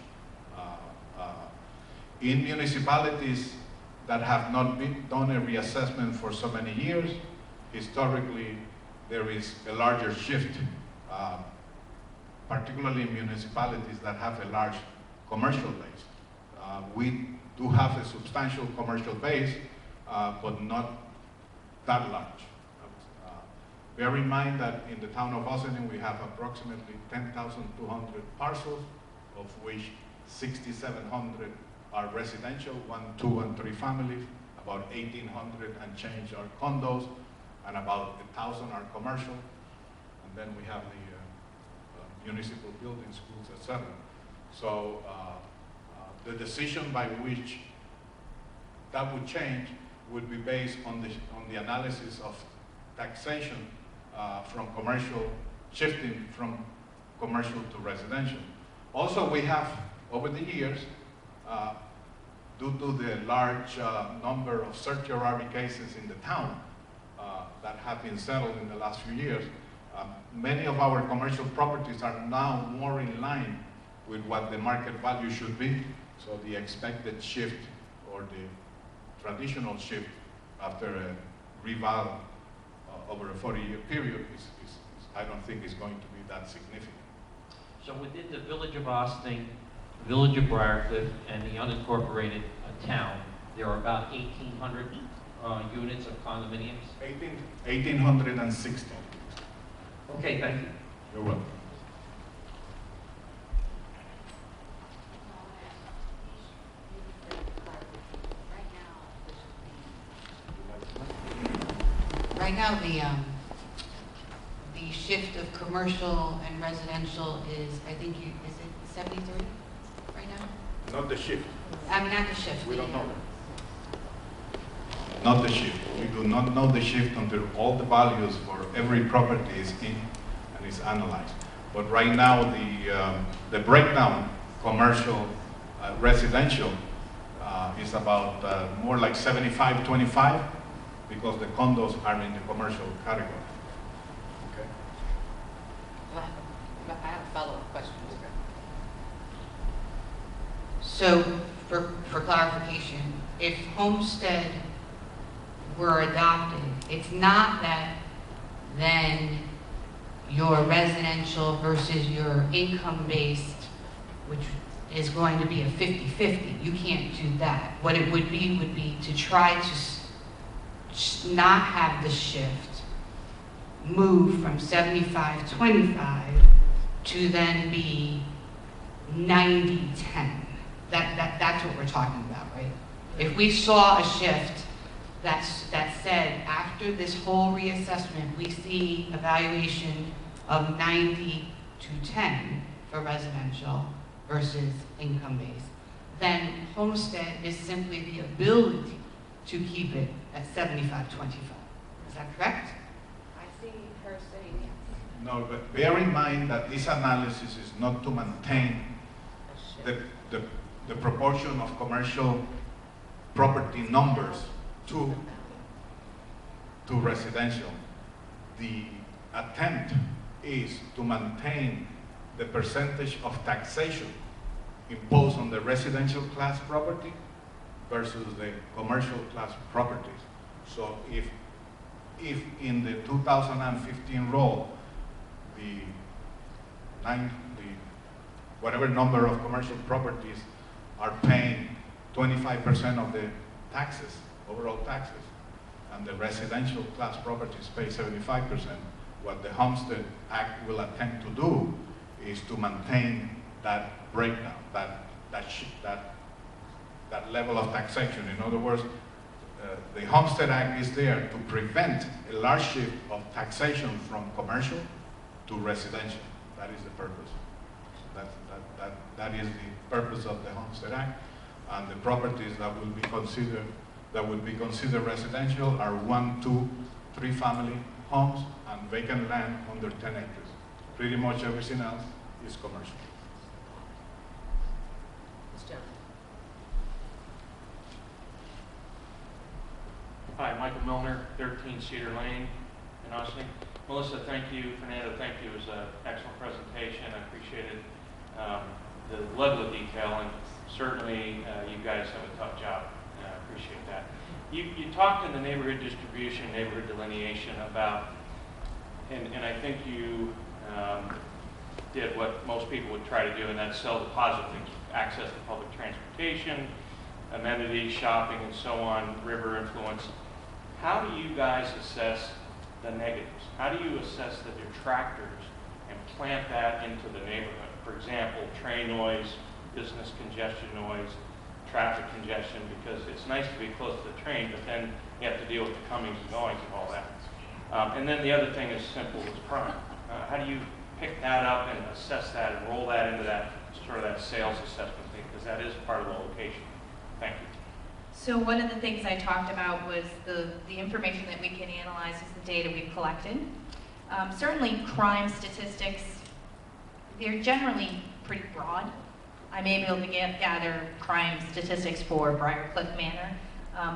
In municipalities that have not done a reassessment for so many years, historically there is a larger shift particularly municipalities that have a large commercial base. We do have a substantial commercial base, but not that large. Bear in mind that in the town of Ossining we have approximately 10,200 parcels, of which 6,700 are residential, 1, 2, and 3 families, about 1,800 and change are condos, and about 1,000 are commercial, and then we have the municipal buildings, schools, etc. So the decision by which that would change would be based on the analysis of taxation from commercial, shifting from commercial to residential. Also, we have, over the years, due to the large number of certiorari cases in the town that have been settled in the last few years, many of our commercial properties are now more in line with what the market value should be. So the expected shift, or the traditional shift after a reval over a 40-year period I don't think is going to be that significant. So within the village of Ossining, village of Briarcliff, and the unincorporated town, there are about 1,800 units of condominiums? 1,860. Okay, thank you. You're welcome. Right now, the shift of commercial and residential is, I think, is it 73 right now? Not the shift. I mean, not the shift. We don't know. Not the shift. We do not know the shift until all the values for every property is in and is analyzed. But right now, the breakdown, commercial, residential, is about more like 75-25, because the condos are in the commercial category. Okay. I have a follow-up question. So, for clarification, if Homestead were adopted, it's not that then your residential versus your income-based, which is going to be a 50-50. You can't do that. What it would be to try to not have the shift move from 75-25 to then be 90-10. That's what we're talking about, right? If we saw a shift that said after this whole reassessment, we see a valuation of 90-10 for residential versus income-based, then Homestead is simply the ability to keep it at 75-25. Is that correct? I see her saying yes. No, but bear in mind that this analysis is not to maintain the proportion of commercial property numbers to residential. The attempt is to maintain the percentage of taxation imposed on the residential class property versus the commercial class properties. So if in the 2015 roll, whatever number of commercial properties are paying 25% of the taxes, overall taxes, and the residential class properties pay 75%, what the Homestead Act will attempt to do is to maintain that breakdown, that level of taxation. In other words, the Homestead Act is there to prevent a large shift of taxation from commercial to residential. That is the purpose. That is the purpose of the Homestead Act. And the properties that will be considered residential are 1, 2, 3 family homes and vacant land under 10 acres. Pretty much everything else is commercial. Hi, Michael Milner, 13 Cedar Lane in Ossining. Melissa, thank you. Fernando, thank you. It was an excellent presentation. I appreciated the level of detail, and certainly you guys have a tough job. I appreciate that. You talked in the neighborhood distribution, neighborhood delineation about, and I think you did what most people would try to do, and that's sell the positive things, access to public transportation, amenities, shopping, and so on, river influence. How do you guys assess the negatives? How do you assess the detractors and plant that into the neighborhood? For example, train noise, business congestion noise, traffic congestion, because it's nice to be close to the train, but then you have to deal with the comings and goings and all that. And then the other thing is simple as crime. How do you pick that up and assess that and roll that into that sort of that sales assessment thing, because that is part of the location. Thank you. So one of the things I talked about was the information that we can analyze is the data we've collected. Certainly crime statistics, they're generally pretty broad. I may be able to gather crime statistics for Briarcliff Manor,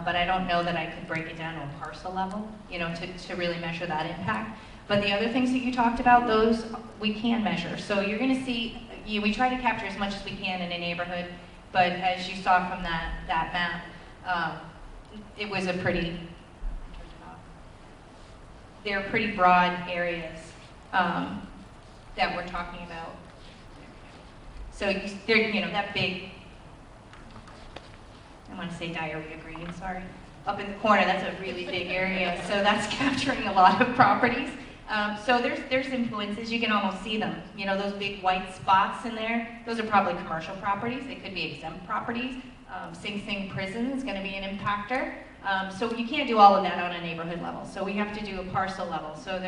but I don't know that I could break it down to a parcel level, you know, to really measure that impact. But the other things that you talked about, those we can measure. So you're going to see, we try to capture as much as we can in a neighborhood, but as you saw from that map, it was a pretty, they're pretty broad areas that we're talking about. So they're, you know, that big, I want to say diarrhea green, sorry. Up in the corner, that's a really big area, so that's capturing a lot of properties. So there's influences, you can almost see them. You know, those big white spots in there, those are probably commercial properties. They could be exempt properties. Sing Sing Prison is going to be an impactor. So you can't do all of that on a neighborhood level. So we have to do a parcel level. So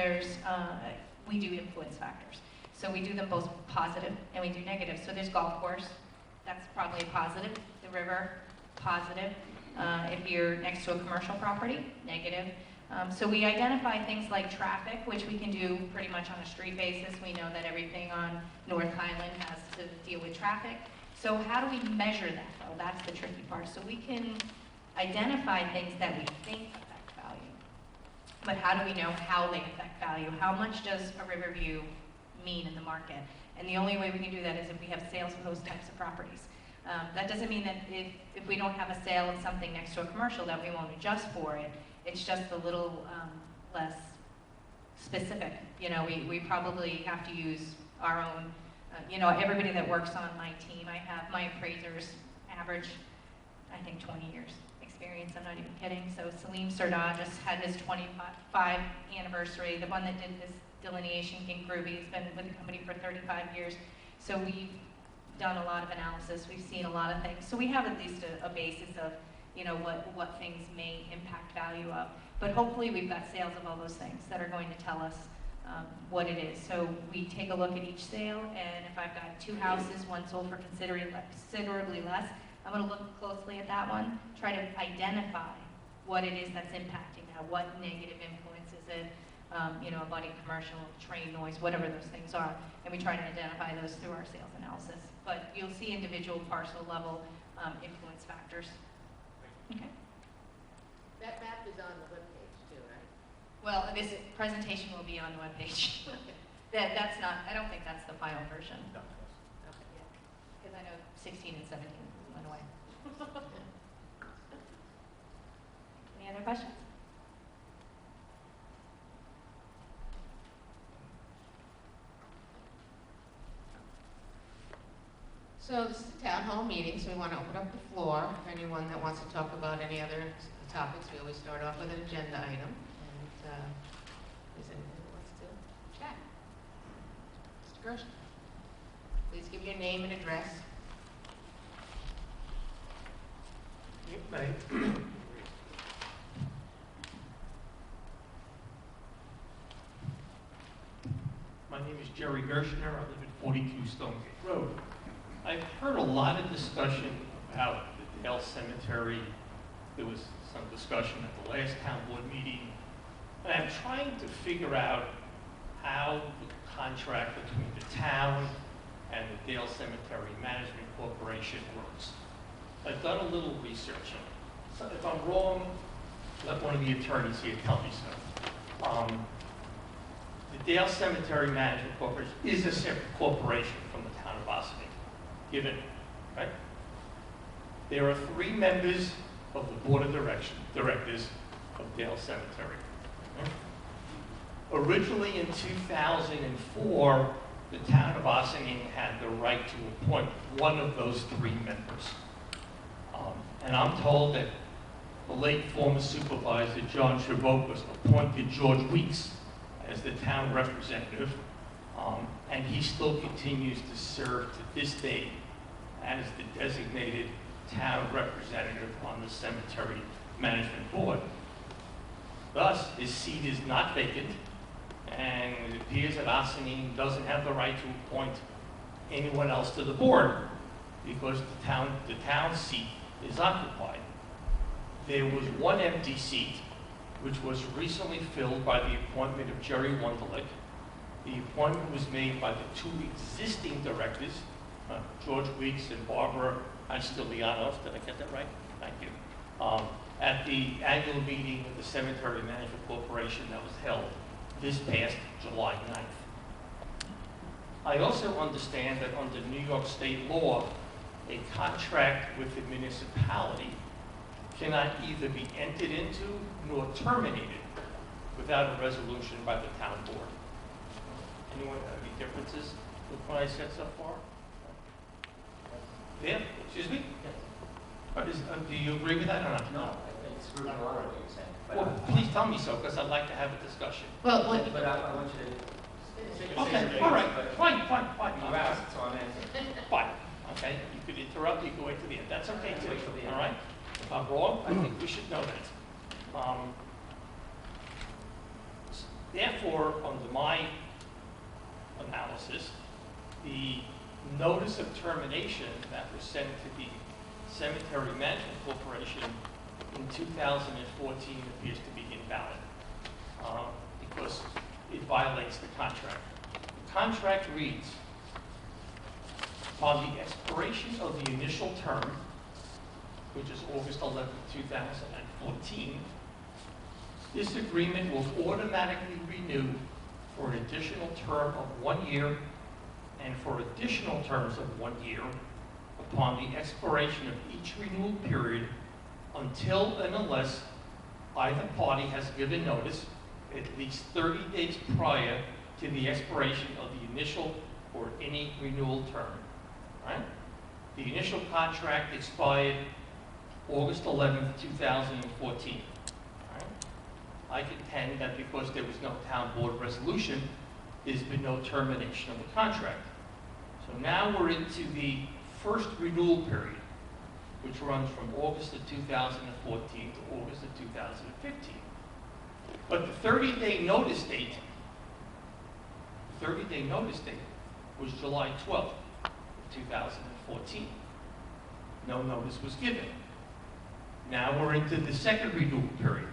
we do influence factors. So we do them both positive and we do negative. So there's golf course, that's probably a positive. The river, positive. If you're next to a commercial property, negative. So we identify things like traffic, which we can do pretty much on a street basis. We know that everything on North Highland has to deal with traffic. So how do we measure that, though? That's the tricky part. So we can identify things that we think affect value. But how do we know how they affect value? How much does a Riverview mean in the market? And the only way we can do that is if we have sales of those types of properties. That doesn't mean that if we don't have a sale of something next to a commercial that we won't adjust for it. It's just a little less specific. You know, we probably have to use our own, you know, everybody that works on my team, I have my appraisers average, I think, 20 years experience. I'm not even kidding. So Salim Sardar just had his 25th anniversary. The one that did this delineation, King Groovy, has been with the company for 35 years. So we've done a lot of analysis. We've seen a lot of things. So we have at least a basis of, you know, what things may impact value of. But hopefully we've got sales of all those things that are going to tell us what it is. So we take a look at each sale, and if I've got 2 houses, one sold for considerably less, I'm going to look closely at that one, try to identify what it is that's impacting that, what negative influence is it, you know, abutting commercial, train noise, whatever those things are, and we try to identify those through our sales analysis. But you'll see individual parcel level influence factors. Okay. That map is on the webpage too, right? Well, this presentation will be on the webpage. That's not, I don't think that's the final version. No. Okay. Because I know 16 and 17 went away. Any other questions? So this is a town hall meeting, so we want to open up the floor. Anyone that wants to talk about any other topics, we always start off with an agenda item. And is anyone who wants to chat? Mr. Gershon, please give your name and address. My name is Jerry Gershner. I live at 42 Stonegate Road. I've heard a lot of discussion about the Dale Cemetery. There was some discussion at the last town board meeting. And I'm trying to figure out how the contract between the town and the Dale Cemetery Management Corporation works. I've done a little research. So if I'm wrong, let one of the attorneys here tell me so. The Dale Cemetery Management Corporation is a separate corporation from the town of Ossining, given, right? There are 3 members of the board of directors of Dale Cemetery. Originally in 2004, the town of Ossining had the right to appoint one of those 3 members. And I'm told that the late former supervisor, John Chavokas, appointed George Weeks as the town representative, and he still continues to serve to this day as the designated town representative on the Cemetery Management Board. Thus, his seat is not vacant, and it appears that Ossining doesn't have the right to appoint anyone else to the board because the town seat is occupied. There was one empty seat, which was recently filled by the appointment of Jerry Wunderlich. The appointment was made by the 2 existing directors, George Weeks and Barbara Astilianos. Did I get that right? Thank you. At the annual meeting of the Cemetery Management Corporation that was held this past July 9th. I also understand that under New York State law, a contract with the municipality cannot either be entered into nor terminated without a resolution by the town board. Anyone have any differences with what I said so far? Yeah, excuse me? Do you agree with that or not? No, I think it's not what you're saying. Well, please tell me so, because I'd like to have a discussion. Well, But I want you to... Okay, all right, fine. You asked, so I'm answering. Fine, okay, you could interrupt, you can wait till the end, that's okay too, Wait till the end. all right? If I'm wrong, I think we should know that. Therefore, under my analysis, the notice of termination that was sent to the Cemetery Management Corporation in 2014 appears to be invalid because it violates the contract. The contract reads, upon the expiration of the initial term, which is August 11, 2014, this agreement will automatically renew for an additional term of 1 year and for additional terms of 1 year upon the expiration of each renewal period until and unless either party has given notice at least 30 days prior to the expiration of the initial or any renewal term. Right? The initial contract expired August 11, 2014. Right? I contend that because there was no town board resolution, there's been no termination of the contract. So now we're into the first renewal period, which runs from August of 2014 to August of 2015. But the 30-day notice date, was July 12th, 2014. No notice was given. Now we're into the second renewal period,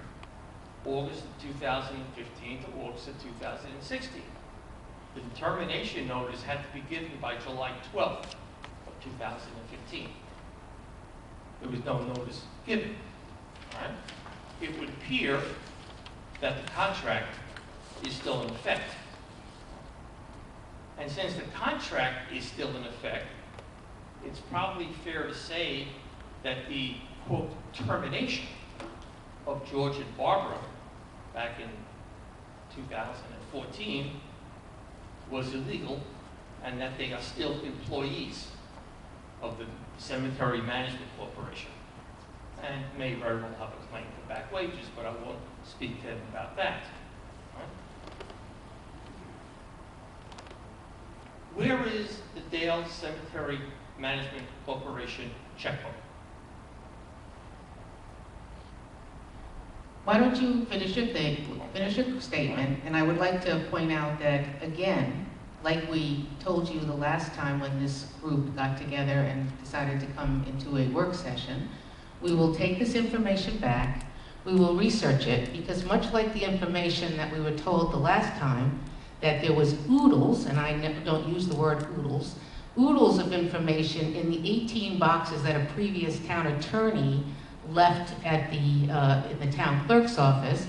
August of 2015 to August of 2016. The termination notice had to be given by July 12th of 2015. There was no notice given. Right? It would appear that the contract is still in effect. And since the contract is still in effect, it's probably fair to say that the, quote, termination of George and Barbara back in 2014 was illegal and that they are still employees of the Cemetery Management Corporation and may very well have a claim for back wages, but I won't speak to them about that. Where is the Dale Cemetery Management Corporation checkbook? Why don't you finish your statement, and I would like to point out that, again, like we told you the last time when this group got together and decided to come into a work session, we will take this information back, we will research it, because much like the information that we were told the last time, that there was oodles, and I don't use the word oodles of information in the 18 boxes that a previous town attorney left at in the town clerk's office,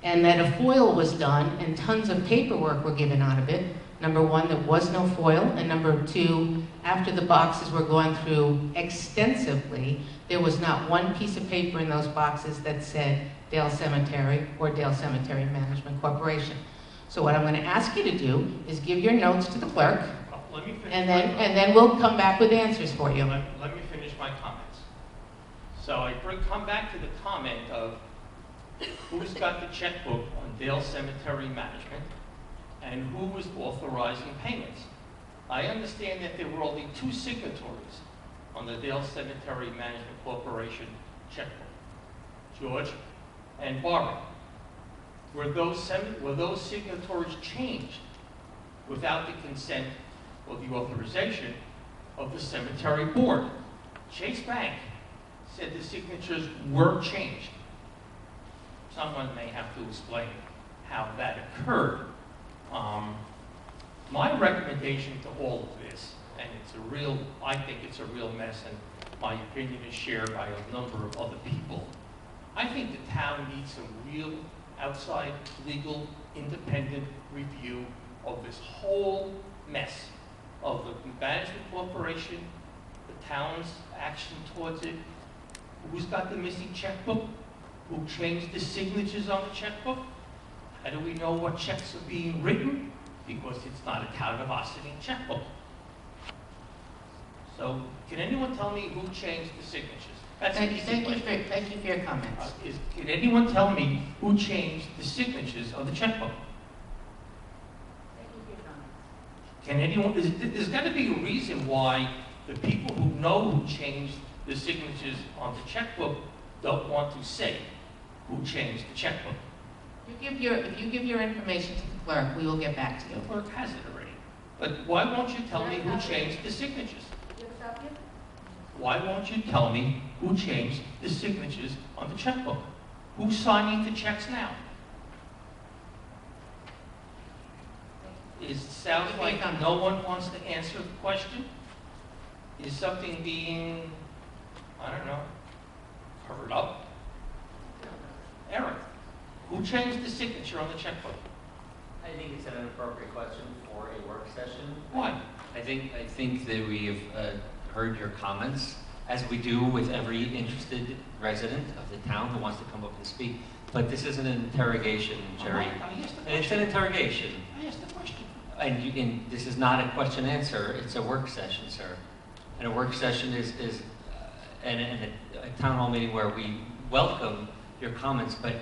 and that a FOIL was done and tons of paperwork were given out of it. Number one, there was no FOIL, and number two, after the boxes were gone through extensively, there was not one piece of paper in those boxes that said Dale Cemetery or Dale Cemetery Management Corporation. So what I'm going to ask you to do is give your notes to the clerk, Well, let me finish. and my- then we'll come back with answers for you. Let me finish my comments. So I come back to the comment of who's got the checkbook on Dale Cemetery Management and who was authorizing payments. I understand that there were only 2 signatories on the Dale Cemetery Management Corporation checkbook, George and Barbara. Were those signatories changed without the consent or the authorization of the cemetery board? Chase Bank said the signatures were changed. Someone may have to explain how that occurred. My recommendation to all of this, and I think it's a real mess, and my opinion is shared by a number of other people. I think the town needs some real outside legal independent review of this whole mess of the management corporation, the town's action towards it, who's got the missing checkbook, who changed the signatures on the checkbook. How do we know what checks are being written? Because it's not a town of Ossining checkbook. So, can anyone tell me who changed the signatures? That's an easy question. Thank you for your comments. Can anyone tell me who changed the signatures of the checkbook? Can anyone, there's got to be a reason why the people who know who changed the signatures on the checkbook don't want to say who changed the checkbook. If you give your information to the clerk, we will get back to The you. clerk has it already. But why won't you tell me who changed the signatures? Why won't you tell me who changed the signatures on the checkbook? Who's signing the checks now? It sounds like no one wants to answer the question. Is something being, I don't know, covered up? Eric, who changed the signature on the checkbook? I think it's an inappropriate question for a work session. Why? I think that we have heard your comments, as we do with every interested resident of the town who wants to come up and speak. But this isn't an interrogation, Jerry. I asked the And it's an question. interrogation. I asked the question. And this is not a question answer, it's a work session, sir. And a work session is a town hall meeting where we welcome your comments, but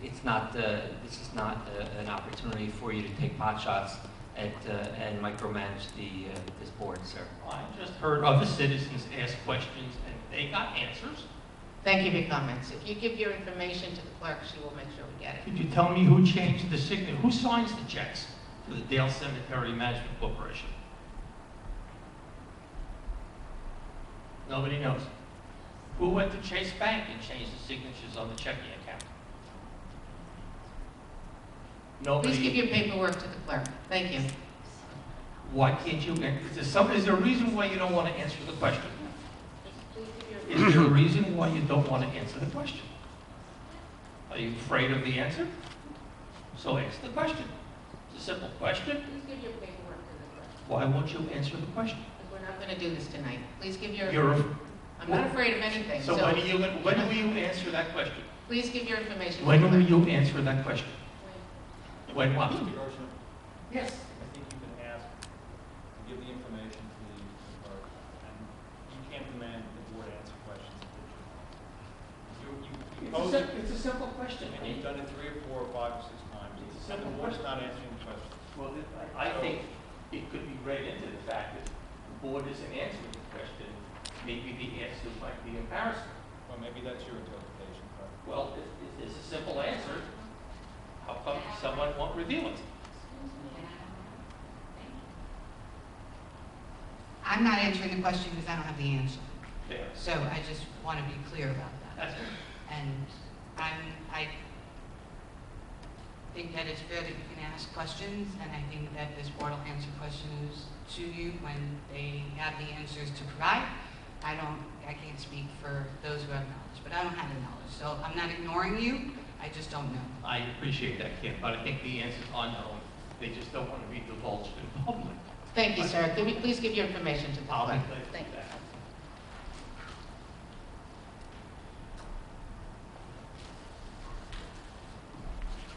it's not, this is not an opportunity for you to take pot shots at, and micromanage this board, sir. I just heard other citizens ask questions and they got answers. Thank you for your comments. If you give your information to the clerk, she will make sure we get it. Could you tell me who changed the signature? Who signs the checks to the Dale Cemetery Management Corporation? Nobody knows. Who went to Chase Bank and changed the signatures on the checking account? Please give Nobody. your paperwork to the clerk. Thank you. Why can't you? Is there a reason why you don't want to answer the question? Please give your Is there a reason why you don't want to answer the question? Are you afraid of the answer? So ask the question. It's a simple question. Please give your paperwork to the clerk, Why won't you answer the question? because we're not going to do this tonight. Please give your, You're, I'm not afraid of anything, so so when will you answer that question? please give your information to When the will clerk. you answer that question? When what? Yes. I think you can ask to give the information to the clerk, and you can't demand the board answer questions. It's a simple question. You've done it 3 or 4 or 5 or 6 times, and the board's not answering the question. Well, I think it could be read into the fact that the board isn't answering the question. Maybe the answer might be embarrassing. Well, maybe that's your interpretation, but Well, if it's a simple answer, how come someone won't reveal it? I'm not answering the question because I don't have the answer. There. So I just want to be clear about that. That's it. And I think that it's fair that you can ask questions, and I think that this board will answer questions to you when they have the answers to provide. I can't speak for those who have knowledge, but I don't have the knowledge. So I'm not ignoring you, I just don't know. I appreciate that, Kim, but I think the answers are known. They just don't want to be divulged in public. Thank you, sir. Please give your information to the I'll be clerk. glad to Thank do you. that.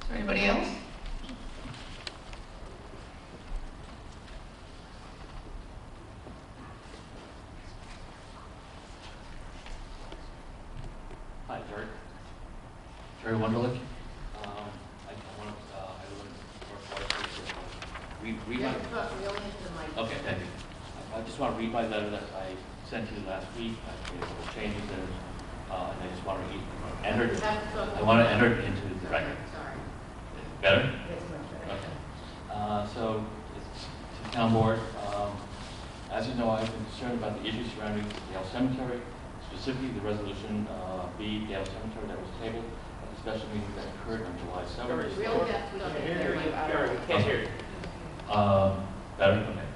Is there anybody else? Terry Wunderlich. I want to, I live in North Water. Read my, okay, thank you. I just want to read my letter that I sent you last week. I made a couple changes there, and I just want to enter it. I want to enter it into the record. Sorry. Better? It's much better. Okay. So, it's to the town board. As you know, I've been concerned about the issues surrounding Dale Cemetery, specifically the resolution B, Dale Cemetery, that was tabled at the special meeting that occurred on July 7th. Real deaf, we can't hear you. Gary, we can't hear you. Better? Okay.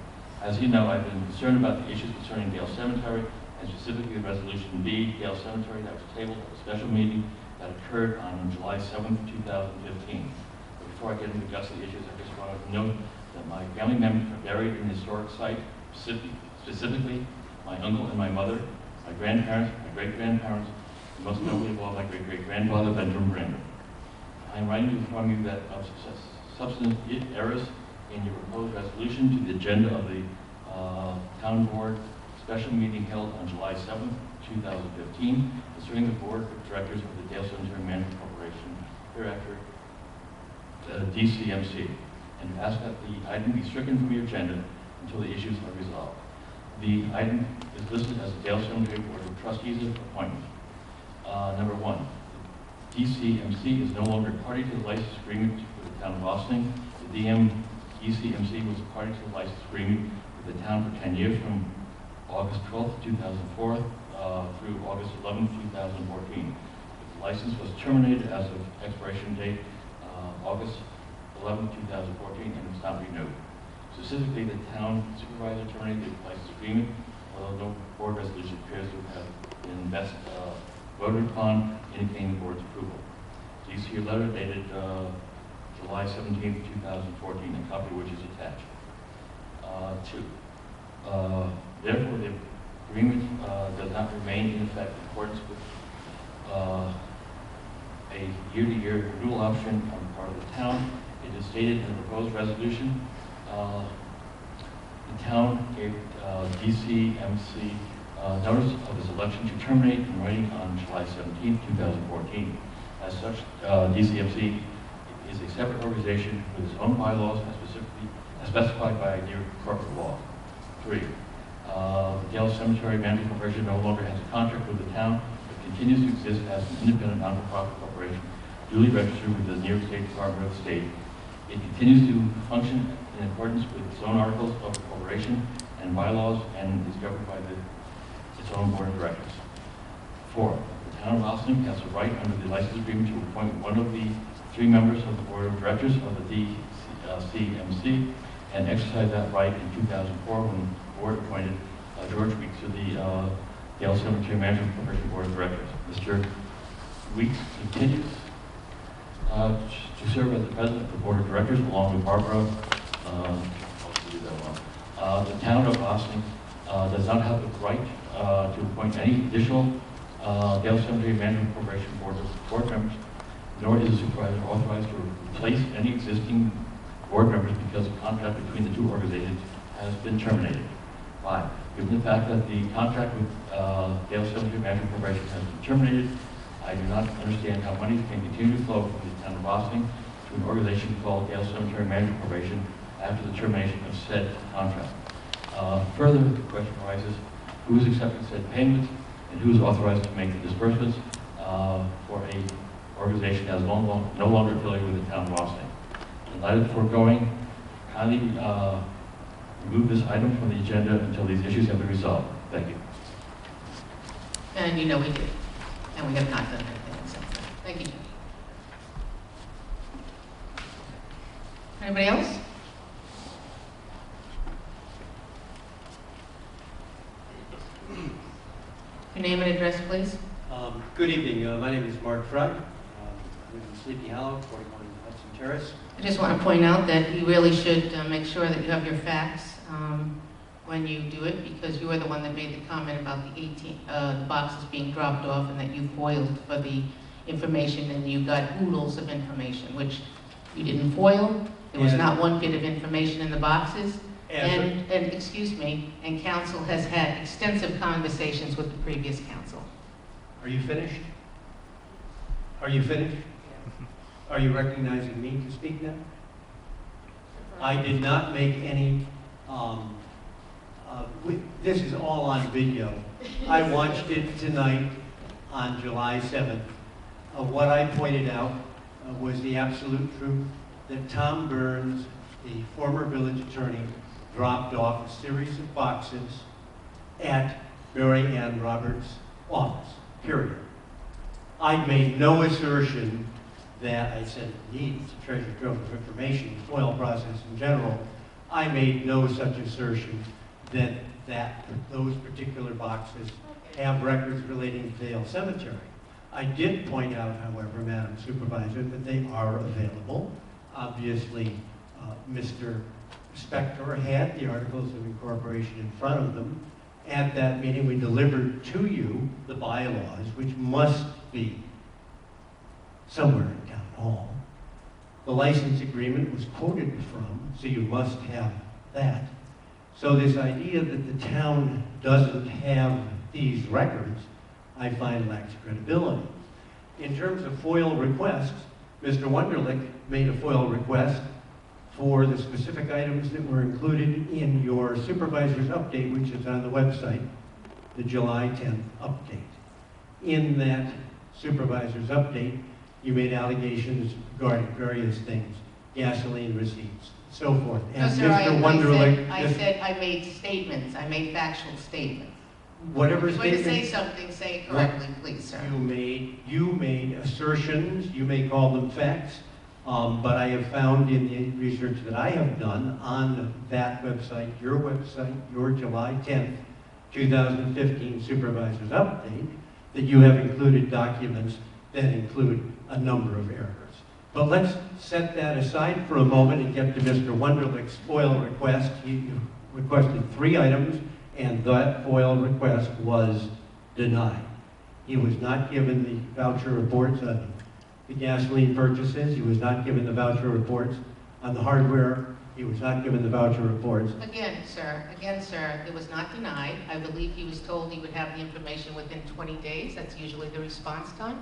As you know, I've been concerned about the issues concerning Dale Cemetery, and specifically the resolution B, Dale Cemetery, that was tabled at a special meeting that occurred on July 7th, 2015. But before I get into the guts of the issues, I just want to note that my family members are buried in the historic site, specifically my uncle and my mother, my grandparents, my great-grandparents, and most notably of all, my great-great-grandfather, Benjamin Brander. I am writing to inform you that of substantive errors in your proposed resolution to the agenda of the town board special meeting held on July 7th, 2015, concerning the board of directors of the Dale Cemetery Management Corporation, hereafter the DCMC, and ask that the item be stricken from your agenda until the issues are resolved. The item is listed as the Dale Cemetery Board of Trustees appointment. Number one, the DCMC is no longer party to the license agreement with the town of Austining. The DCMC was a party to the license agreement with the town for 10 years from August 12th, 2004 through August 11th, 2014. The license was terminated as of expiration date August 11th, 2014, and was not renewed. Specifically, the town supervisor terminated the license agreement, although no board resolution appears to have been voted upon, indicating the board's approval. Please see your letter dated July 17th, 2014, a copy of which is attached. Two, therefore, the agreement does not remain in effect in accordance with a year-to-year renewal option on the part of the town. It is stated in the proposed resolution. The town gave DCMC notice of its election to terminate in writing on July 17, 2014. As such, DCMC is a separate organization with its own bylaws as specified by New York corporate law. Three, the Dale Cemetery Management Corporation no longer has a contract with the town, but continues to exist as an independent non-profit corporation duly registered with the New York State Department of State. It continues to function in accordance with its own articles of corporation and bylaws, and is governed by its own board of directors. Four, the town of Austining has the right under the license agreement to appoint one of the 3 members of the board of directors of the DCMC, and exercised that right in 2004 when the board appointed George Weeks to the Dale Cemetery Management Corporation Board of Directors. Mr. Weeks continues to serve as the president of the board of directors, along with Barbara. The town of Austining does not have the right to appoint any additional Dale Cemetery Management Corporation board members, nor is the supervisor authorized to replace any existing board members because the contract between the 2 organizations has been terminated. 5, given the fact that the contract with Dale Cemetery Management Corporation has been terminated, I do not understand how money can continue to flow from the town of Austining to an organization called Dale Cemetery Management Corporation after the termination of said contract. Further, the question arises, who is accepting said payments and who is authorized to make the disbursements for an organization that is no longer affiliated with the town of Austining. In light of the foregoing, kindly remove this item from the agenda until these issues have been resolved. Thank you. And you know we did. And we have not done anything since then. Thank you. Anybody else? Your name and address, please. Good evening. My name is Mark Frug. I live in Sleepy Hollow, 41 Hudson Terrace. I just want to point out that you really should make sure that you have your facts when you do it, because you were the one that made the comment about the boxes being dropped off and that you foiled for the information and you got oodles of information, which you didn't foil. There was not one bit of information in the boxes. And excuse me, and council has had extensive conversations with the previous council. Are you finished? Are you finished? Are you recognizing me to speak now? I did not make any, this is all on video. I watched it tonight on July 7th. What I pointed out was the absolute truth that Tom Burns, the former village attorney, dropped off a series of boxes at Mary Ann Roberts' office, period. I made no assertion that I said it needs a treasure trove of information, the FOIL process in general. I made no such assertion that those particular boxes have records relating to Dale Cemetery. I did point out, however, Madam Supervisor, that they are available. Obviously, Mr. Spector had the Articles of Incorporation in front of them. At that meeting, we delivered to you the bylaws, which must be somewhere in Town Hall. The license agreement was quoted from, so you must have that. So this idea that the town doesn't have these records, I find lacks credibility. In terms of FOIL requests, Mr. Wunderlich made a FOIL request for the specific items that were included in your supervisor's update, which is on the website, the July 10th update. In that supervisor's update, you made allegations regarding various things, gasoline receipts, so forth. No, And sir, Mr. Wunderlich, I said I made statements. I made factual statements. whatever If you're going to say statement something, say it correctly, please, sir. you made assertions, you may call them facts, but I have found in the research that I have done on that website, your July 10th, 2015 supervisor's update, that you have included documents that include a number of errors. But let's set that aside for a moment and get to Mr. Wunderlich's FOIL request. He requested 3 items, and that FOIL request was denied. He was not given the voucher reports on the gasoline purchases. He was not given the voucher reports on the hardware. He was not given the voucher reports. Again, sir, it was not denied. I believe he was told he would have the information within 20 days. That's usually the response time.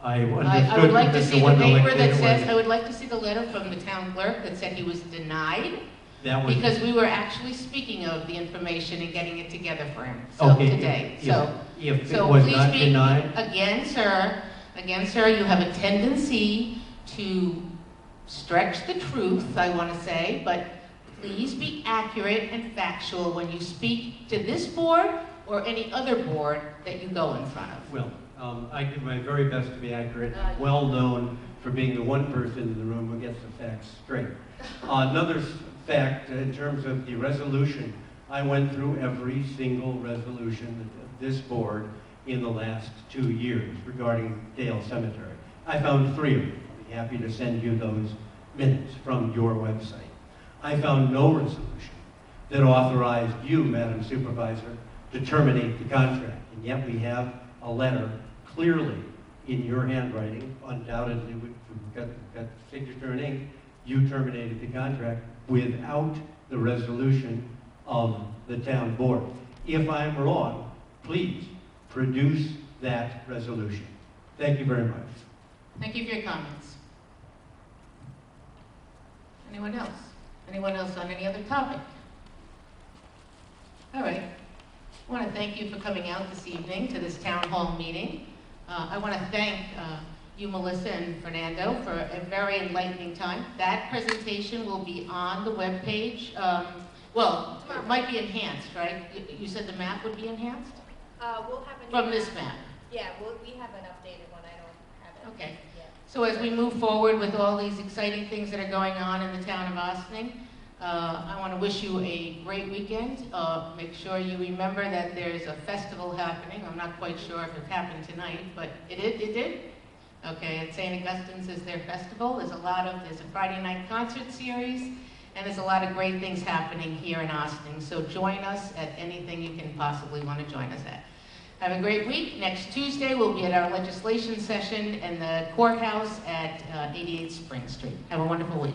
I I would like to see the Wunderlich paper that did says, was- I would like to see the letter from the town clerk that said he was denied, that was because we were actually speaking of the information and getting it together for him, Okay, today. if- So, if it so was please not be, denied, again, sir, you have a tendency to stretch the truth, I want to say, but please be accurate and factual when you speak to this board or any other board that you go in front of. well, I do my very best to be accurate. I'm well known for being the one person in the room who gets the facts straight. Another fact, in terms of the resolution, I went through every single resolution of this board in the last 2 years regarding Dale Cemetery. I found 3 of them. I'll be happy to send you those minutes from your website. I found no resolution that authorized you, Madam Supervisor, to terminate the contract. And yet we have a letter clearly in your handwriting, undoubtedly we've got signature and ink, you terminated the contract without the resolution of the town board. If I'm wrong, please produce that resolution. Thank you very much. Thank you for your comments. Anyone else? Anyone else on any other topic? All right. I want to thank you for coming out this evening to this town hall meeting. I want to thank you, Melissa and Fernando, for a very enlightening time. That presentation will be on the webpage. Well, it might be enhanced, right? You said the map would be enhanced? We'll have a From this map? Yeah, we have an updated one. I don't have it Okay. yet. So as we move forward with all these exciting things that are going on in the town of Ossining, I want to wish you a great weekend. Make sure you remember that there's a festival happening. I'm not quite sure if it happened tonight, but it did? Okay, at St. Augustine's is their festival. There's a Friday night concert series, and there's a lot of great things happening here in Ossining. So join us at anything you can possibly want to join us at. Have a great week. Next Tuesday, we'll be at our legislation session in the courthouse at 88 Spring Street. Have a wonderful week.